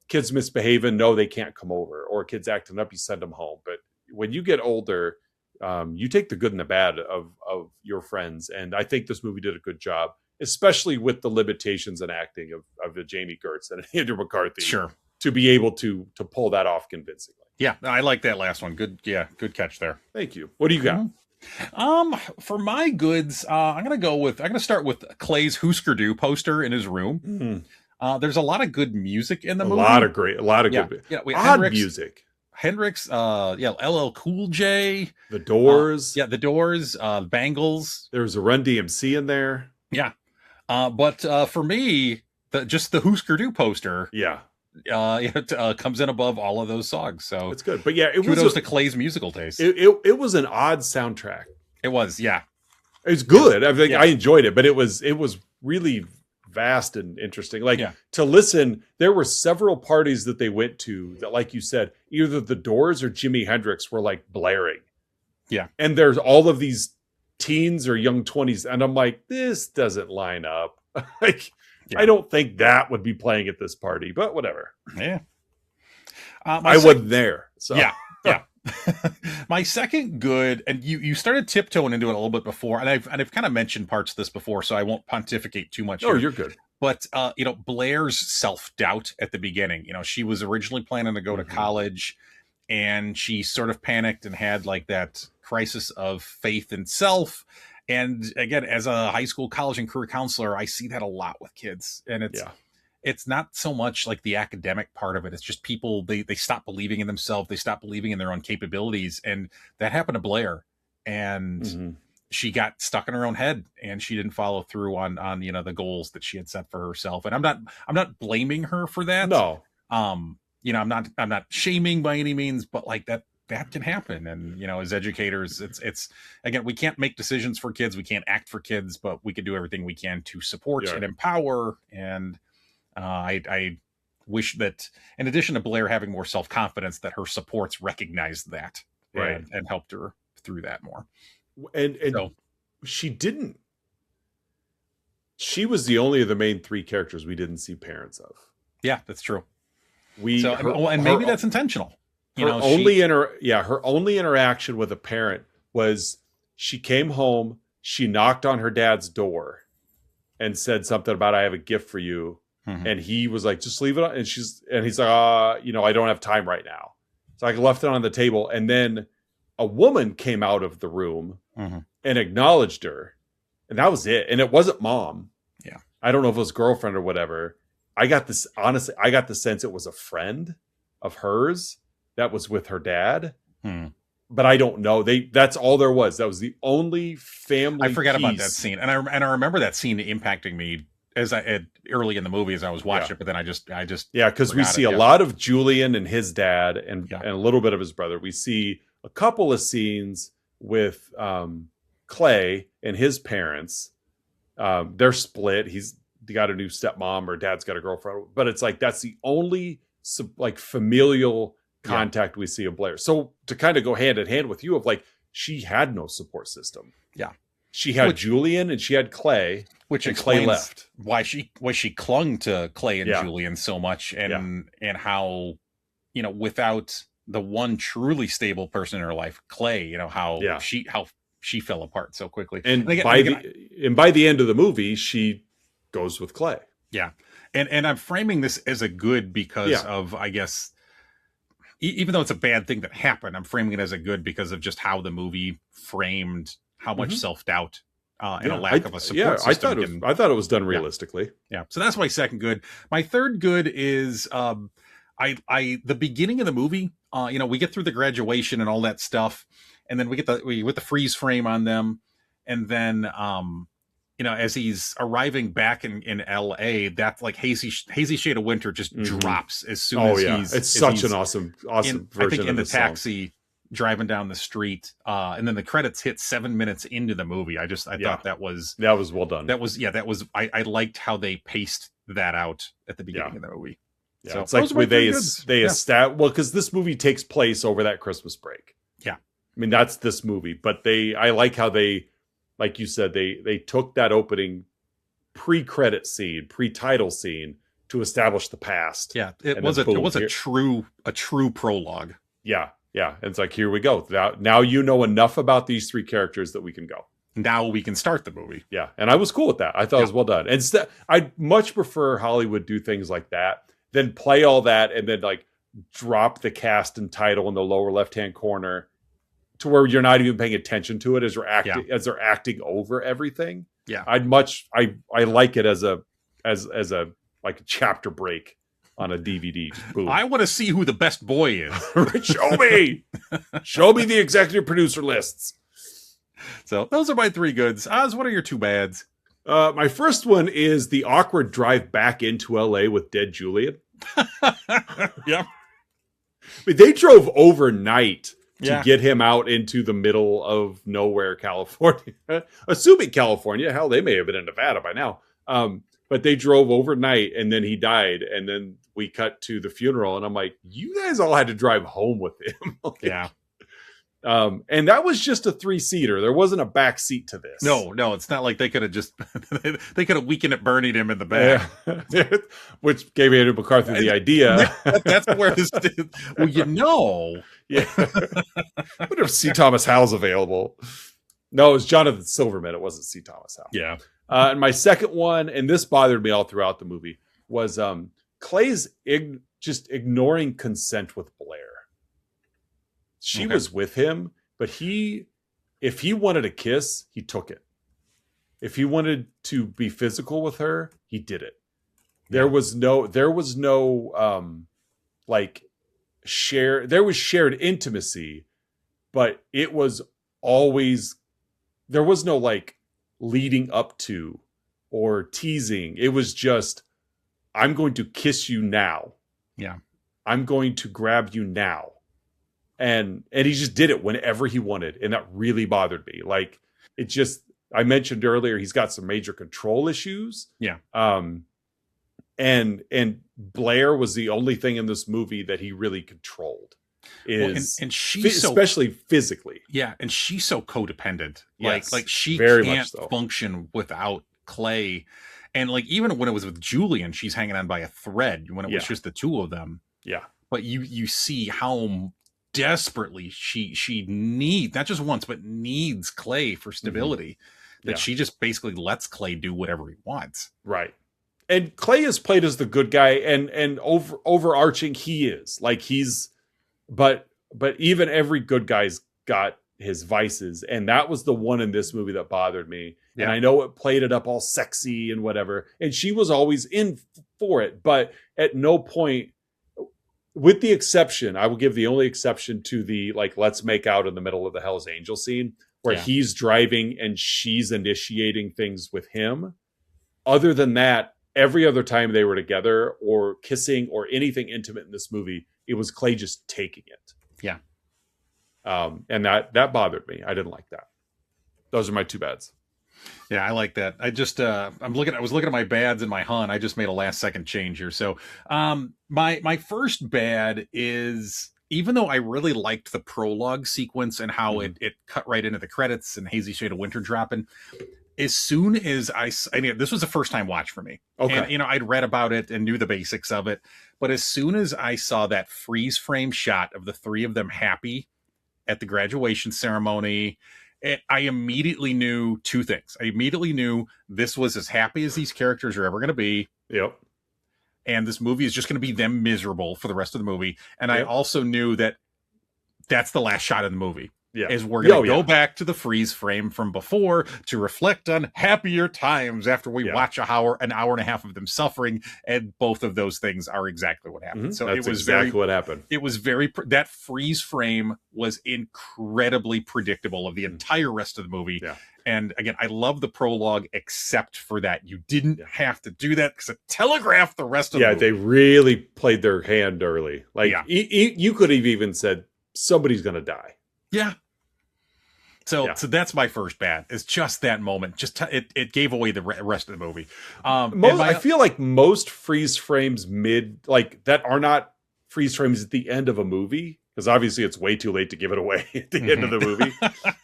kids misbehaving, no, they can't come over, or kids acting up, you send them home. But when you get older, you take the good and the bad of your friends. And I think this movie did a good job, especially with the limitations and acting of Jami Gertz and Andrew McCarthy. Sure. To be able to pull that off convincingly. Yeah, I like that last one. Good catch there. Thank you. What do you got? For my goods, I'm gonna start with Clay's Husker Du poster in his room. There's a lot of good music in the movie. A lot of good. Yeah, odd music. Hendrix, LL Cool J, The Doors. The Doors, Bangles. There's a Run DMC in there. Yeah, but for me, just the Husker Du poster. Yeah. It comes in above all of those songs, so it's good. But yeah, kudos to Clay's musical taste. It was an odd soundtrack. It was, yeah. It's good. I think I enjoyed it, but it was really vast and interesting. Like, to listen, there were several parties that they went to that, like you said, either the Doors or Jimi Hendrix were like blaring. Yeah, and there's all of these teens or young 20s, and I'm like, this doesn't line up. Like. Yeah. I don't think that would be playing at this party, but whatever. Yeah. I wasn't there. So yeah. My second good, and you started tiptoeing into it a little bit before, and I've kind of mentioned parts of this before, so I won't pontificate too much. Oh, you're good. But Blair's self-doubt at the beginning. She was originally planning to go to college, and she sort of panicked and had like that crisis of faith in self. And again, as a high school, college, and career counselor, I see that a lot with kids. And it's not so much like the academic part of it. It's just people, they stop believing in themselves. They stop believing in their own capabilities. And that happened to Blair. And she got stuck in her own head, and she didn't follow through on the goals that she had set for herself. And I'm not blaming her for that. No. I'm not shaming by any means, but like that can happen. And as educators, it's again, we can't make decisions for kids, we can't act for kids, but we can do everything we can to support and empower. And I wish that, in addition to Blair having more self-confidence, that her supports recognized that and helped her through that more. And she didn't. She was the only of the main three characters we didn't see parents of. Yeah, that's true. And maybe that's intentional. Her only interaction with a parent was she came home, she knocked on her dad's door and said something about, I have a gift for you. Mm-hmm. And he was like, just leave it on. And he's like, I don't have time right now. So I left it on the table. And then a woman came out of the room mm-hmm. and acknowledged her. And that was it. And it wasn't mom. Yeah. I don't know if it was girlfriend or whatever. I got the sense it was a friend of hers that was with her dad. But I don't know. That's all there was. That was the only family. I forgot about that scene. And I remember that scene impacting me early in the movie as I was watching it, but then I just because we see a lot of Julian and his dad and a little bit of his brother. We see a couple of scenes with Clay and his parents. They're split. He's got a new stepmom, or dad's got a girlfriend, but it's like that's the only like familial contact we see of Blair. So to kind of go hand in hand with you, of like, she had no support system. Yeah. She had Julian and she had Clay, which Clay left. Why she clung to Clay and Julian so much, and how, without the one truly stable person in her life, Clay, how she fell apart so quickly. And by the end of the movie, she goes with Clay. Yeah. And I'm framing this as a good because of, I guess, even though it's a bad thing that happened, I'm framing it as a good because of just how the movie framed how much self-doubt and a lack of a support system. I thought it was done realistically. Yeah. So that's my second good. My third good is the beginning of the movie. We get through the graduation and all that stuff, and then we get the freeze frame on them, and then as he's arriving back in LA, that like hazy shade of winter just drops as soon as it's such an awesome version. I think in the song. taxi driving down the street, and then the credits hit 7 minutes into the movie. I thought that was well done. I liked how they paced that out at the beginning of the movie. Yeah, so it's like they establish, because this movie takes place over that Christmas break. Yeah, I mean that's this movie, but I like how they, like you said, they took that opening pre-credit scene, pre-title scene to establish the past. Yeah, it was a true prologue. Yeah. Yeah, and it's like, here we go. Now you know enough about these three characters that we can go. Now we can start the movie. Yeah, and I was cool with that. I thought it was well done. Instead, I'd much prefer Hollywood do things like that than play all that and then like drop the cast and title in the lower left-hand corner to where you're not even paying attention to it as they're acting over everything. Yeah, I like it as a like a chapter break on a DVD. Boom. I want to see who the best boy is. Show me the executive producer lists. So those are my three goods. Oz, what are your two bads? My first one is the awkward drive back into LA with dead Julian. Yep. But they drove overnight to get him out into the middle of nowhere, California. Assuming California, hell, they may have been in Nevada by now. But they drove overnight and then he died. And then we cut to the funeral and I'm like, you guys all had to drive home with him. Yeah. And that was just a 3-seater. There wasn't a back seat to this. No, it's not like they could have just, they could have Weekend at Bernie'd him in the back. Which gave Edward McCarthy the idea. That's where this, well, Yeah. What if C. Thomas Howell's available? No, it was Jonathan Silverman. It wasn't C. Thomas Howell. Yeah. And my second one, and this bothered me all throughout the movie, was Clay's just ignoring consent with Blair. She was with him, but if he wanted a kiss, he took it. If he wanted to be physical with her, he did it. There was no there was shared intimacy, but it was always, there was no like leading up to or teasing. It was just, I'm going to kiss you now. Yeah. I'm going to grab you now. And he just did it whenever he wanted. And that really bothered me. Like, it just, I mentioned earlier, he's got some major control issues. Yeah. And Blair was the only thing in this movie that he really controlled. is, and she's especially physically. Yeah, and she's so codependent. Yes, like she very can't much so. function without Clay. And like even when it was with Julian, she's hanging on by a thread when it was just the two of them. Yeah. But you see how desperately she needs, not just once, but needs Clay for stability. That she just basically lets Clay do whatever he wants. Right. And Clay is played as the good guy, and overarching he is. Like he's but even every good guy's got his vices, and that was the one in this movie that bothered me. Yeah. And I know it played it up all sexy and whatever, and she was always in for it, but at no point, with the exception, I will give the only exception to the like let's make out in the middle of the Hell's Angel scene where he's driving and she's initiating things with him. Other than that, every other time they were together or kissing or anything intimate in this movie, it was Clay just taking it. Yeah. And that bothered me. I didn't like that. Those are my two bads. Yeah, I like that. I just I was looking at my bads and my hun. I just made a last second change here. So my first bad is, even though I really liked the prologue sequence and how it cut right into the credits and Hazy Shade of Winter dropping, as soon as I mean, this was a first time watch for me. Okay. And, I'd read about it and knew the basics of it. But as soon as I saw that freeze frame shot of the three of them happy at the graduation ceremony, I immediately knew two things. I immediately knew this was as happy as these characters are ever going to be. Yep. And this movie is just going to be them miserable for the rest of the movie. And I also knew that that's the last shot of the movie. Yeah. Is we're going to go back to the freeze frame from before to reflect on happier times after we watch an hour and a half of them suffering. And both of those things are exactly what happened. So that's exactly what happened. It was that freeze frame was incredibly predictable of the entire rest of the movie. Yeah. And again, I love the prologue, except for that. You didn't have to do that because it telegraphed the rest of the movie. They really played their hand early. Like you could have even said somebody's going to die. Yeah. So that's my first bad. It's just that moment. Just it gave away the rest of the movie. I feel like most freeze frames that are not freeze frames at the end of a movie, because obviously it's way too late to give it away at the end of the movie.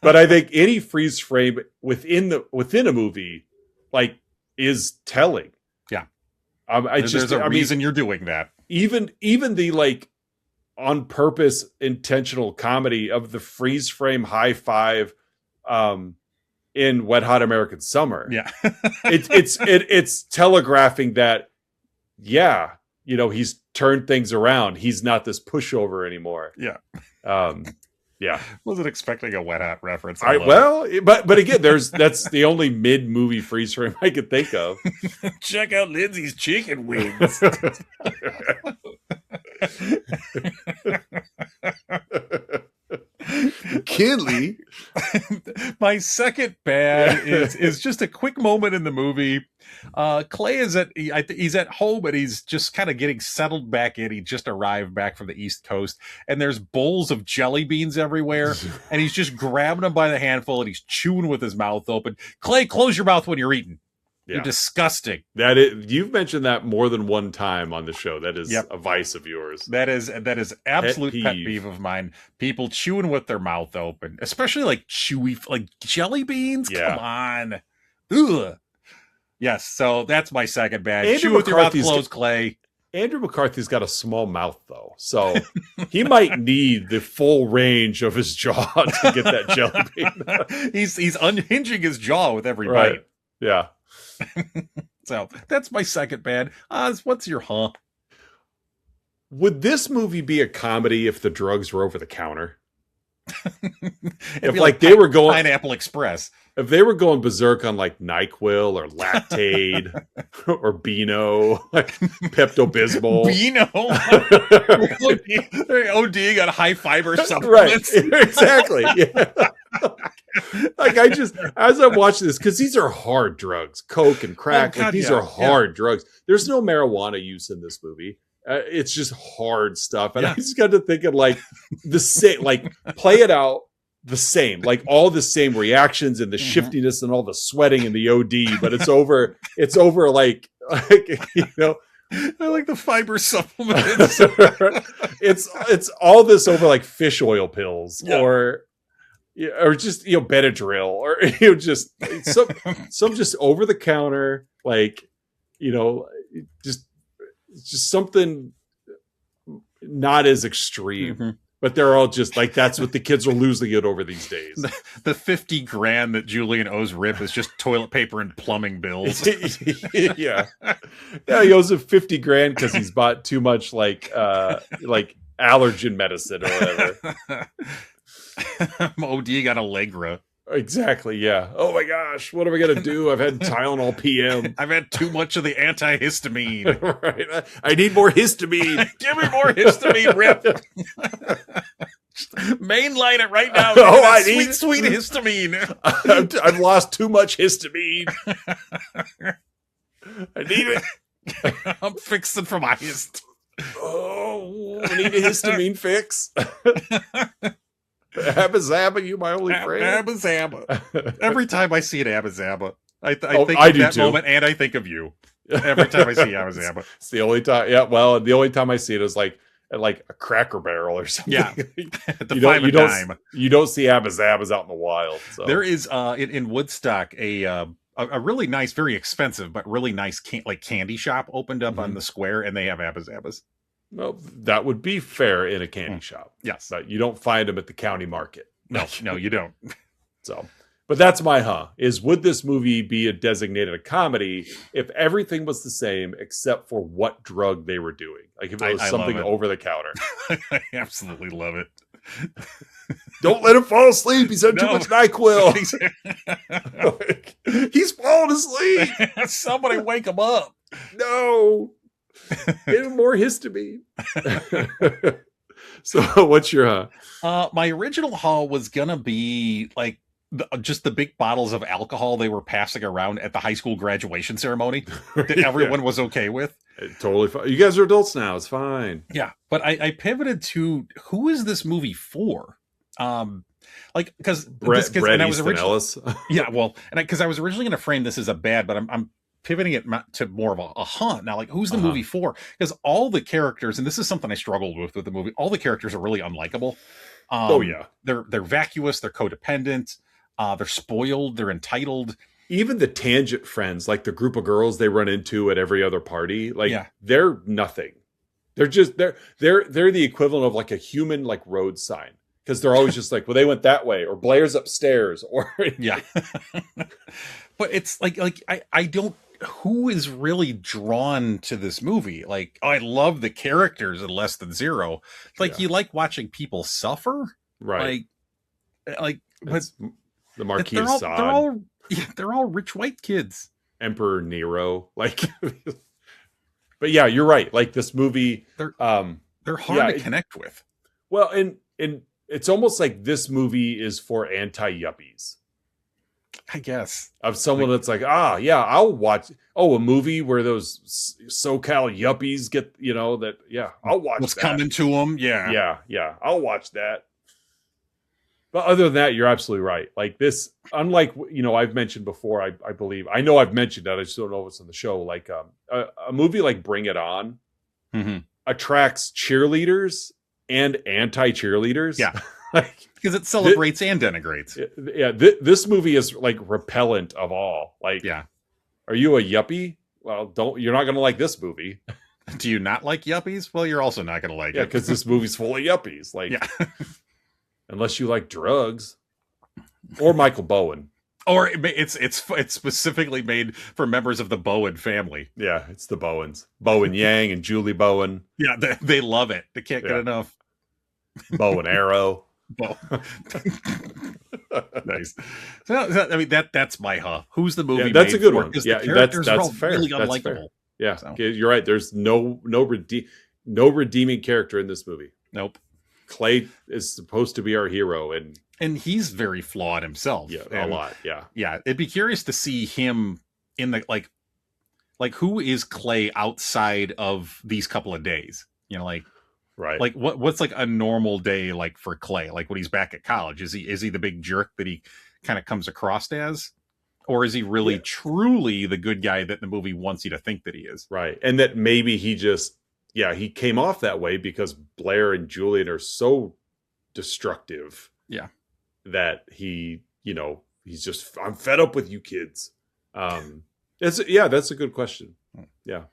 But I think any freeze frame within a movie is telling. Yeah. There's a reason you're doing that. Even the on purpose intentional comedy of the freeze frame high five in Wet Hot American Summer. Yeah. it's telegraphing that, he's turned things around. He's not this pushover anymore. Yeah. Yeah. Wasn't expecting a Wet Hot reference. But again, that's the only mid-movie freeze frame I could think of. Check out Lindsay's chicken wings. Kinley. My second bad is just a quick moment in the movie. Clay he's at home and he's just kind of getting settled back in. He just arrived back from the East Coast and there's bowls of jelly beans everywhere and he's just grabbing them by the handful and he's chewing with his mouth open. Clay, close your mouth when you're eating. Yeah. You're disgusting. You've mentioned that more than one time on the show. That is a vice of yours. That is absolute pet peeve of mine. People chewing with their mouth open, especially like chewy, like jelly beans. Yeah. Come on. Ugh. Yes. So that's my second bad. Chew with your mouth closed, Clay. Andrew McCarthy's got a small mouth though, so he might need the full range of his jaw to get that jelly bean. He's unhinging his jaw with every bite. Yeah. So that's my second bad. What's your Would this movie be a comedy if the drugs were over the counter? If they were going Pineapple Express. If they were going berserk on NyQuil or Lactaid or Beano, Pepto-Bismol. Beano? ODing on high fiber supplements. Right, exactly. Yeah. As I'm watching this, because these are hard drugs, coke and crack, these are hard drugs. There's no marijuana use in this movie. It's just hard stuff. And I just got to thinking the same, play it out the same, all the same reactions and the shiftiness and all the sweating and the OD, but it's over I like the fiber supplements. It's all this over like fish oil pills Yeah. or just Benadryl or just some just over the counter like just something not as extreme. Mm-hmm. But they're all just like, that's what the kids are losing it over these days. The $50,000 that Julian owes Rip is just toilet paper and plumbing bills. Yeah, he owes him $50,000 because he's bought too much like allergen medicine or whatever. OD got Allegra. Exactly. Yeah. Oh my gosh, what am I gonna do? I've had Tylenol PM. I've had too much of the antihistamine. Right. I need more histamine. Give me more histamine, Rip. Mainline it right now. Oh, I need sweet histamine. I've lost too much histamine. I need it. I'm fixing for my hist. Oh, I need a histamine fix. Abba Zaba, you my only friend. Abba Zaba. Every time I see an Abba Zaba, I think I of do that too. moment, and I think of you. Every time I see Abba Zaba. It's the only time. Yeah, well, the only time I see it is like at like a Cracker Barrel or something. Yeah, at the five and dime. You don't see Abba Zabas out in the wild. So. There is in Woodstock a really nice, very expensive, but really nice candy shop opened up on the square, and they have Abba Zabas. Well, that would be fair in a candy shop. Yes. But you don't find them at the county market. No, you don't. So, but that's my is would this movie be designated a comedy if everything was the same except for what drug they were doing? Like if it was something over the counter. I absolutely love it. Don't let him fall asleep. He's had too much NyQuil. He's falling asleep. Somebody wake him up. No. Get him more histamine. So what's your my original haul was gonna be like just the big bottles of alcohol they were passing around at the high school graduation ceremony that everyone was okay with. Totally fine. You guys are adults now. It's fine. Yeah, but I pivoted to who is this movie for? Because Bret Easton Ellis. Yeah, well, and because I was originally going to frame this as a bad, but I'm pivoting it to more of a hunt now. Like, who's the movie for? Because all the characters, and this is something I struggled with the movie, all the characters are really unlikable. They're vacuous, they're codependent, they're spoiled, they're entitled. Even the tangent friends, like the group of girls they run into at every other party, like they're nothing. They're just they're the equivalent of like a human like road sign. Because they're always just like, well, they went that way, or Blair's upstairs, or yeah. But it's like I don't. Who is really drawn to this movie? Like, I love the characters in Less Than Zero. Like, you like watching people suffer, right? Like, but the Marquis of Sade. They're all rich white kids. Emperor Nero, like. But yeah, you're right. Like this movie, they're hard to connect with. Well, and it's almost like this movie is for anti-yuppies. I guess. Of someone that's like, I'll watch. Oh, a movie where those SoCal yuppies get, I'll watch what's that. coming to them. Yeah. Yeah. I'll watch that. But other than that, you're absolutely right. Like this, unlike, I've mentioned before, I believe, I know I've mentioned that. I just don't know if it's on the show. Like a movie like Bring It On attracts cheerleaders and anti-cheerleaders. Yeah. Because it celebrates and denigrates. Yeah. This movie is like repellent of all. Like, are you a yuppie? Well, you're not going to like this movie. Do you not like yuppies? Well, you're also not going to like it. Yeah, because this movie's full of yuppies. Like, unless you like drugs or Michael Bowen. Or it's specifically made for members of the Bowen family. Yeah, it's the Bowens. Bowen Yang and Julie Bowen. Yeah, they love it. They can't get enough. Bow and arrow. Nice. So, I mean, that's my Who's the movie? Yeah, that's a good one. Yeah, that's fair. Really unlikable. Fair. Yeah, so. You're right. There's no redeeming character in this movie. Nope. Clay is supposed to be our hero, and he's very flawed himself. Yeah, a lot. Yeah. It'd be curious to see him in the like who is Clay outside of these couple of days? Right. Like what's like a normal day like for Clay? Like when he's back at college, is he the big jerk that he kind of comes across as, Or is he really truly the good guy that the movie wants you to think that he is? Right. And that maybe he just, he came off that way because Blair and Julian are so destructive. Yeah. That he, he's just, I'm fed up with you kids. That's a good question. Yeah.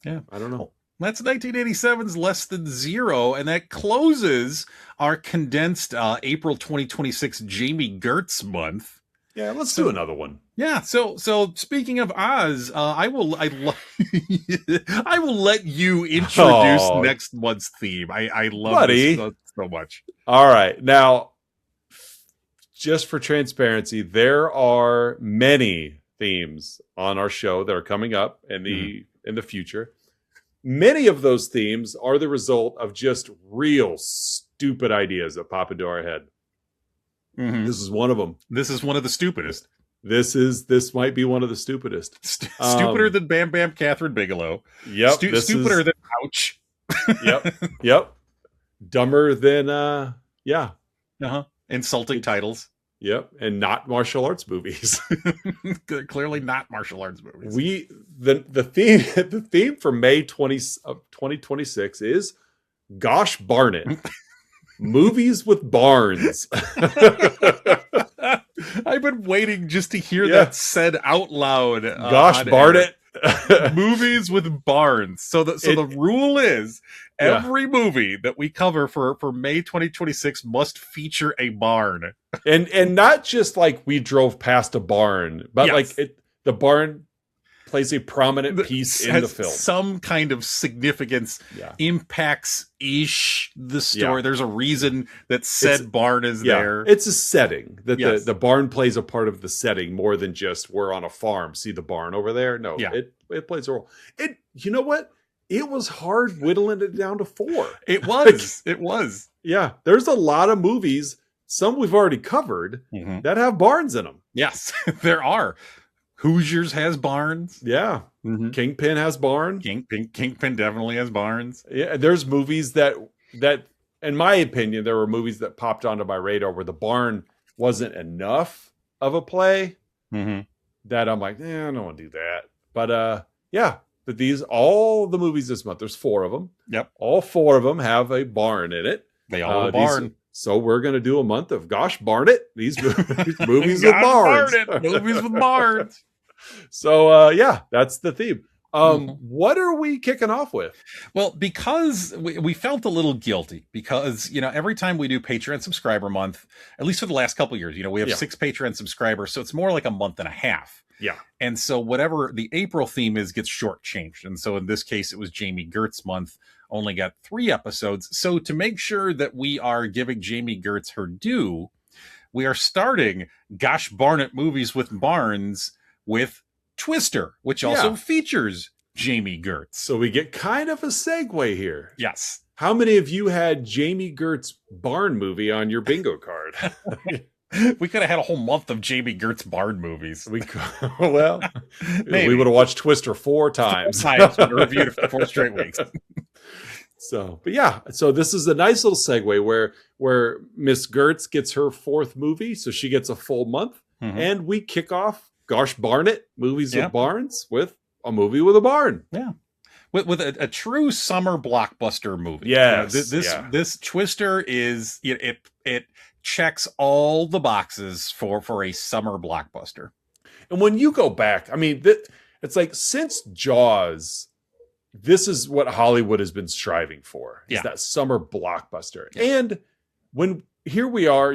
Yeah. I don't know. That's 1987's Less Than Zero, and that closes our condensed April 2026 Jami Gertz month. Yeah, let's do another one. Yeah, so speaking of Oz, I will let you introduce next month's theme. I love this so much. All right, now, just for transparency, there are many themes on our show that are coming up in the future. Many of those themes are the result of just real stupid ideas that pop into our head. Mm-hmm. This is one of them. This is one of the stupidest. This might be one of the stupidest. Stupider than Bam Bam Catherine Bigelow. Yep. Stupider than Ouch. Yep. Dumber than insulting titles. Yep, and not martial arts movies. Clearly not martial arts movies. The theme for May 2026 is Gosh Barn It. Movies with barns. I've been waiting just to hear that said out loud. Gosh Barn It. Movies with barns. So the rule is every movie that we cover for May 2026 must feature a barn. And not just like we drove past a barn, but the barn plays a prominent piece in the film. Some kind of significance impacts the story. Yeah. There's a reason that said barn is there. It's a setting that the barn plays a part of the setting more than just we're on a farm. See the barn over there? No, it plays a role. You know what? It was hard whittling it down to 4. It was. It was. Yeah. There's a lot of movies, some we've already covered, that have barns in them. Yes, there are. Hoosiers has barns. Yeah. Mm-hmm. Kingpin has barns. Kingpin definitely has barns. Yeah. There's movies that, in my opinion, there were movies that popped onto my radar where the barn wasn't enough of a play that I'm like, I don't want to do that. But but all the movies this month, there's 4 of them. Yep. All 4 of them have a barn in it. They all have a barn. So we're going to do a month of Gosh Barn It. These movies with barns. Movies with barns. So, that's the theme. What are we kicking off with? Well, because we felt a little guilty because, every time we do Patreon subscriber month, at least for the last couple of years, we have 6 Patreon subscribers. So it's more like a month and a half. Yeah. And so whatever the April theme is gets shortchanged. And so in this case, it was Jami Gertz month, only got 3 episodes. So to make sure that we are giving Jami Gertz her due, we are starting Gosh Barn It Movies with Barns with Twister, which also features Jami Gertz. So we get kind of a segue here. Yes. How many of you had Jami Gertz barn movie on your bingo card? We could have had a whole month of Jami Gertz barn movies. We would have watched Twister 4 times. 4 times. We reviewed it for 4 straight weeks. So this is a nice little segue where Miss Gertz gets her 4th movie, so she gets a full month, and we kick off Gosh Barn It, Movies with Barns, with a movie with a barn. Yeah. With a true summer blockbuster movie. Yes. This Twister is, it checks all the boxes for a summer blockbuster. And when you go back, I mean, it's like since Jaws, this is what Hollywood has been striving for. Is that summer blockbuster. Yeah. And when here we are,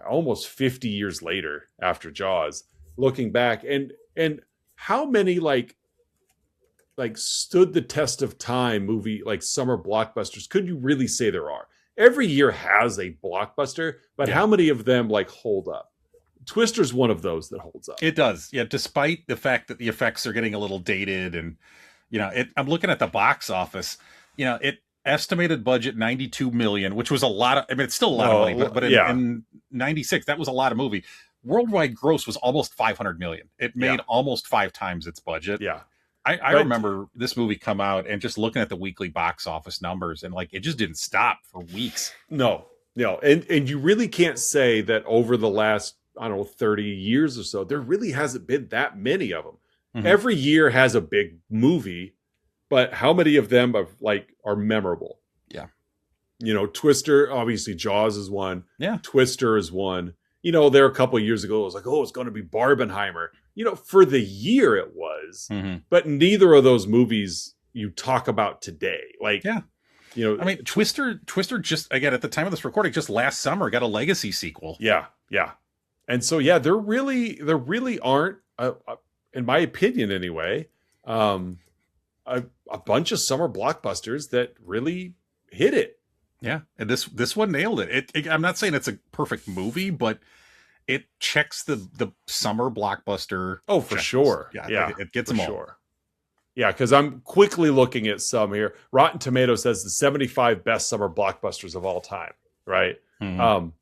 almost 50 years later after Jaws, looking back and how many like stood the test of time movie like summer blockbusters could you really say there are? Every year has a blockbuster, but how many of them like hold up? Twister's one of those that holds up. It does. Yeah, despite the fact that the effects are getting a little dated and I'm looking at the box office, it estimated budget 92 million, which was a lot of, it's still a lot of money, but in 96, that was a lot of movie. Worldwide gross was almost 500 million. It made almost 5 times its budget. Yeah. I remember this movie come out and just looking at the weekly box office numbers and it just didn't stop for weeks. No. And you really can't say that over the last I don't know, 30 years or so, there really hasn't been that many of them. Mhm. Every year has a big movie, but how many of them are memorable? Yeah. You know, Twister, obviously Jaws is one. Yeah. Twister is one. You know, there a couple of years ago, it was like, oh, it's going to be Barbenheimer. You know, for the year it was, Mhm. but neither of those movies you talk about today. Like, Yeah. you know, I mean, Twister just, again, at the time of this recording, just last summer got a legacy sequel. yeah. And so, yeah, there really aren't, in my opinion anyway, a bunch of summer blockbusters that really hit it. Yeah, and this one nailed it. I'm not saying it's a perfect movie, but it checks the summer blockbuster. Oh, for checklist. sure. Yeah, it gets them all. Sure. Yeah, because I'm quickly looking at some here. Rotten Tomatoes says the 75 best summer blockbusters of all time, right? Mhm.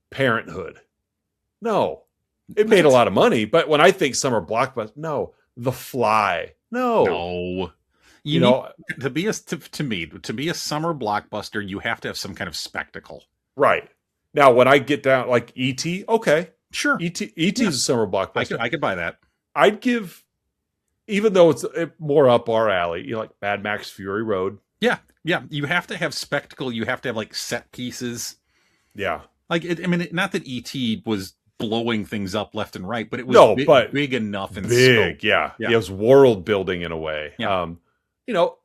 Parenthood. No. It made a lot of money, but when I think summer blockbuster, no. The Fly. No. You know, to be a summer blockbuster, you have to have some kind of spectacle. Right. Now, when I get down like E.T., okay. Sure. E.T. is a summer blockbuster. I could buy that. I'd give, even though it's more up our alley, you know, like Mad Max Fury Road. Yeah. You have to have spectacle. You have to have like set pieces. Yeah. Like, not that E.T. was blowing things up left and right, but it was big enough in scope. Yeah. It was world building in a way. Yeah. You know,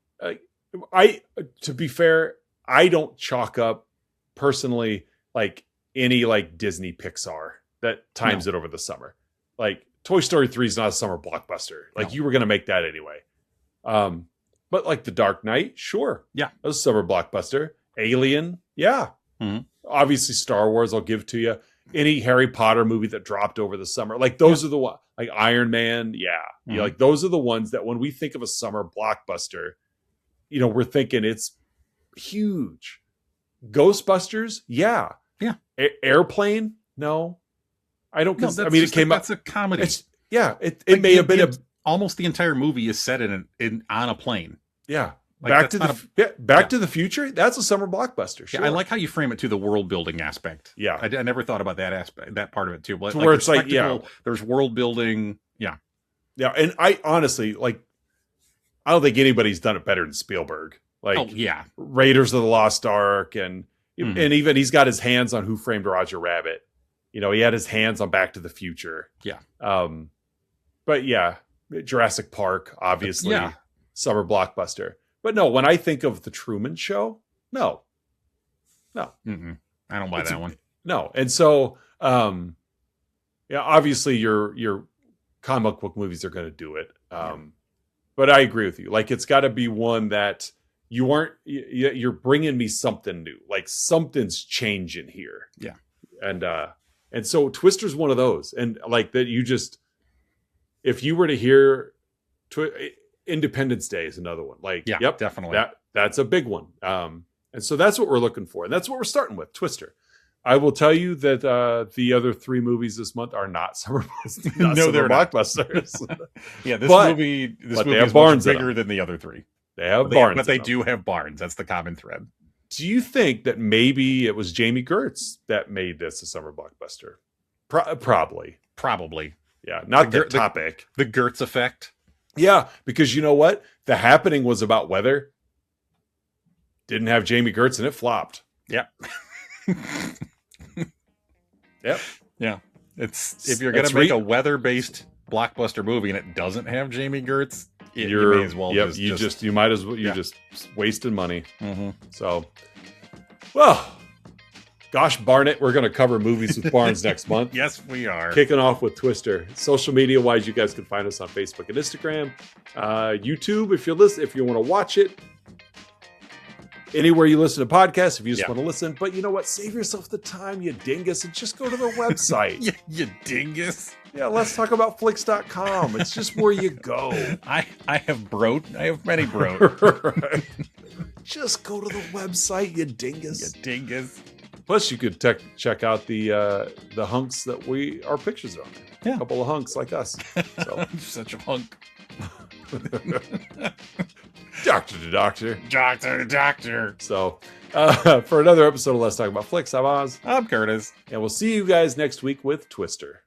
to be fair, I don't chalk up personally like any like Disney Pixar that times it over the summer. Like Toy Story 3 is not a summer blockbuster. Like you were going to make that anyway. But like The Dark Knight, sure. Yeah. That was a summer blockbuster. Alien, yeah. Mhm. Obviously Star Wars, I'll give to you. Any Harry Potter movie that dropped over the summer. Like those are the ones, like Iron Man. Yeah. Mhm. Like those are the ones that when we think of a summer blockbuster, you know, we're thinking it's huge. Ghostbusters. Yeah. Yeah. Airplane. No, I don't. No, I mean, it came out. That's a comedy. It may have been almost the entire movie is set on a plane. Yeah. Like, Back to the Future. That's a summer blockbuster. Sure. Yeah, I like how you frame it to the world building aspect. Yeah. I never thought about that aspect, that part of it too. But where it's like, yeah, there's world building. Yeah. Yeah. And I honestly, like, I don't think anybody's done it better than Spielberg. Like, oh yeah, Raiders of the Lost Ark, and even he's got his hands on Who Framed Roger Rabbit. You know, he had his hands on Back to the Future. Yeah. But yeah, Jurassic Park, obviously, Yeah. summer blockbuster. But no, when I think of The Truman Show, no. Mm-mm. I don't buy that one. No. And so, yeah, obviously your comic book movies are going to do it. But I agree with you. Like, it's got to be one that you're bringing me something new. Like something's changing here. Yeah. And so Twister's one of those. And like that, if you were to hear Independence Day is another one. Like, yeah, yep, definitely. That's a big one. And so that's what we're looking for. And that's what we're starting with, Twister. I will tell you that the other three movies this month are not summer blockbusters. Yeah, this movie is much bigger than the other three. They have barns. But they do have barns. That's the common thread. Do you think that maybe it was Jami Gertz that made this a summer blockbuster? Probably. Yeah, not the topic. The Gertz effect. Yeah, because you know what? The Happening was about weather. Didn't have Jami Gertz and it flopped. Yep. Yep. Yeah. If you're going to make a weather-based blockbuster movie and it doesn't have Jami Gertz, you may as well just wasting money. Mm-hmm. So, well, gosh darn it, we're going to cover movies with Barnes next month. Yes, we are. Kicking off with Twister. Social media wise, you guys can find us on Facebook and Instagram, YouTube. If you want to watch it, anywhere you listen to podcasts, if you just want to listen. But you know what? Save yourself the time, you dingus, and just go to the website. You dingus. Yeah, let's talk about flicks.com. It's just where you go. I have many brote. Right. Just go to the website, you dingus. You dingus. Plus, you could check out the hunks that our pictures are on. Yeah. A couple of hunks like us. So. Such a hunk. Doctor to Doctor. Doctor to Doctor. So, for another episode of Let's Talk About Flicks, I'm Oz. I'm Curtis. And we'll see you guys next week with Twister.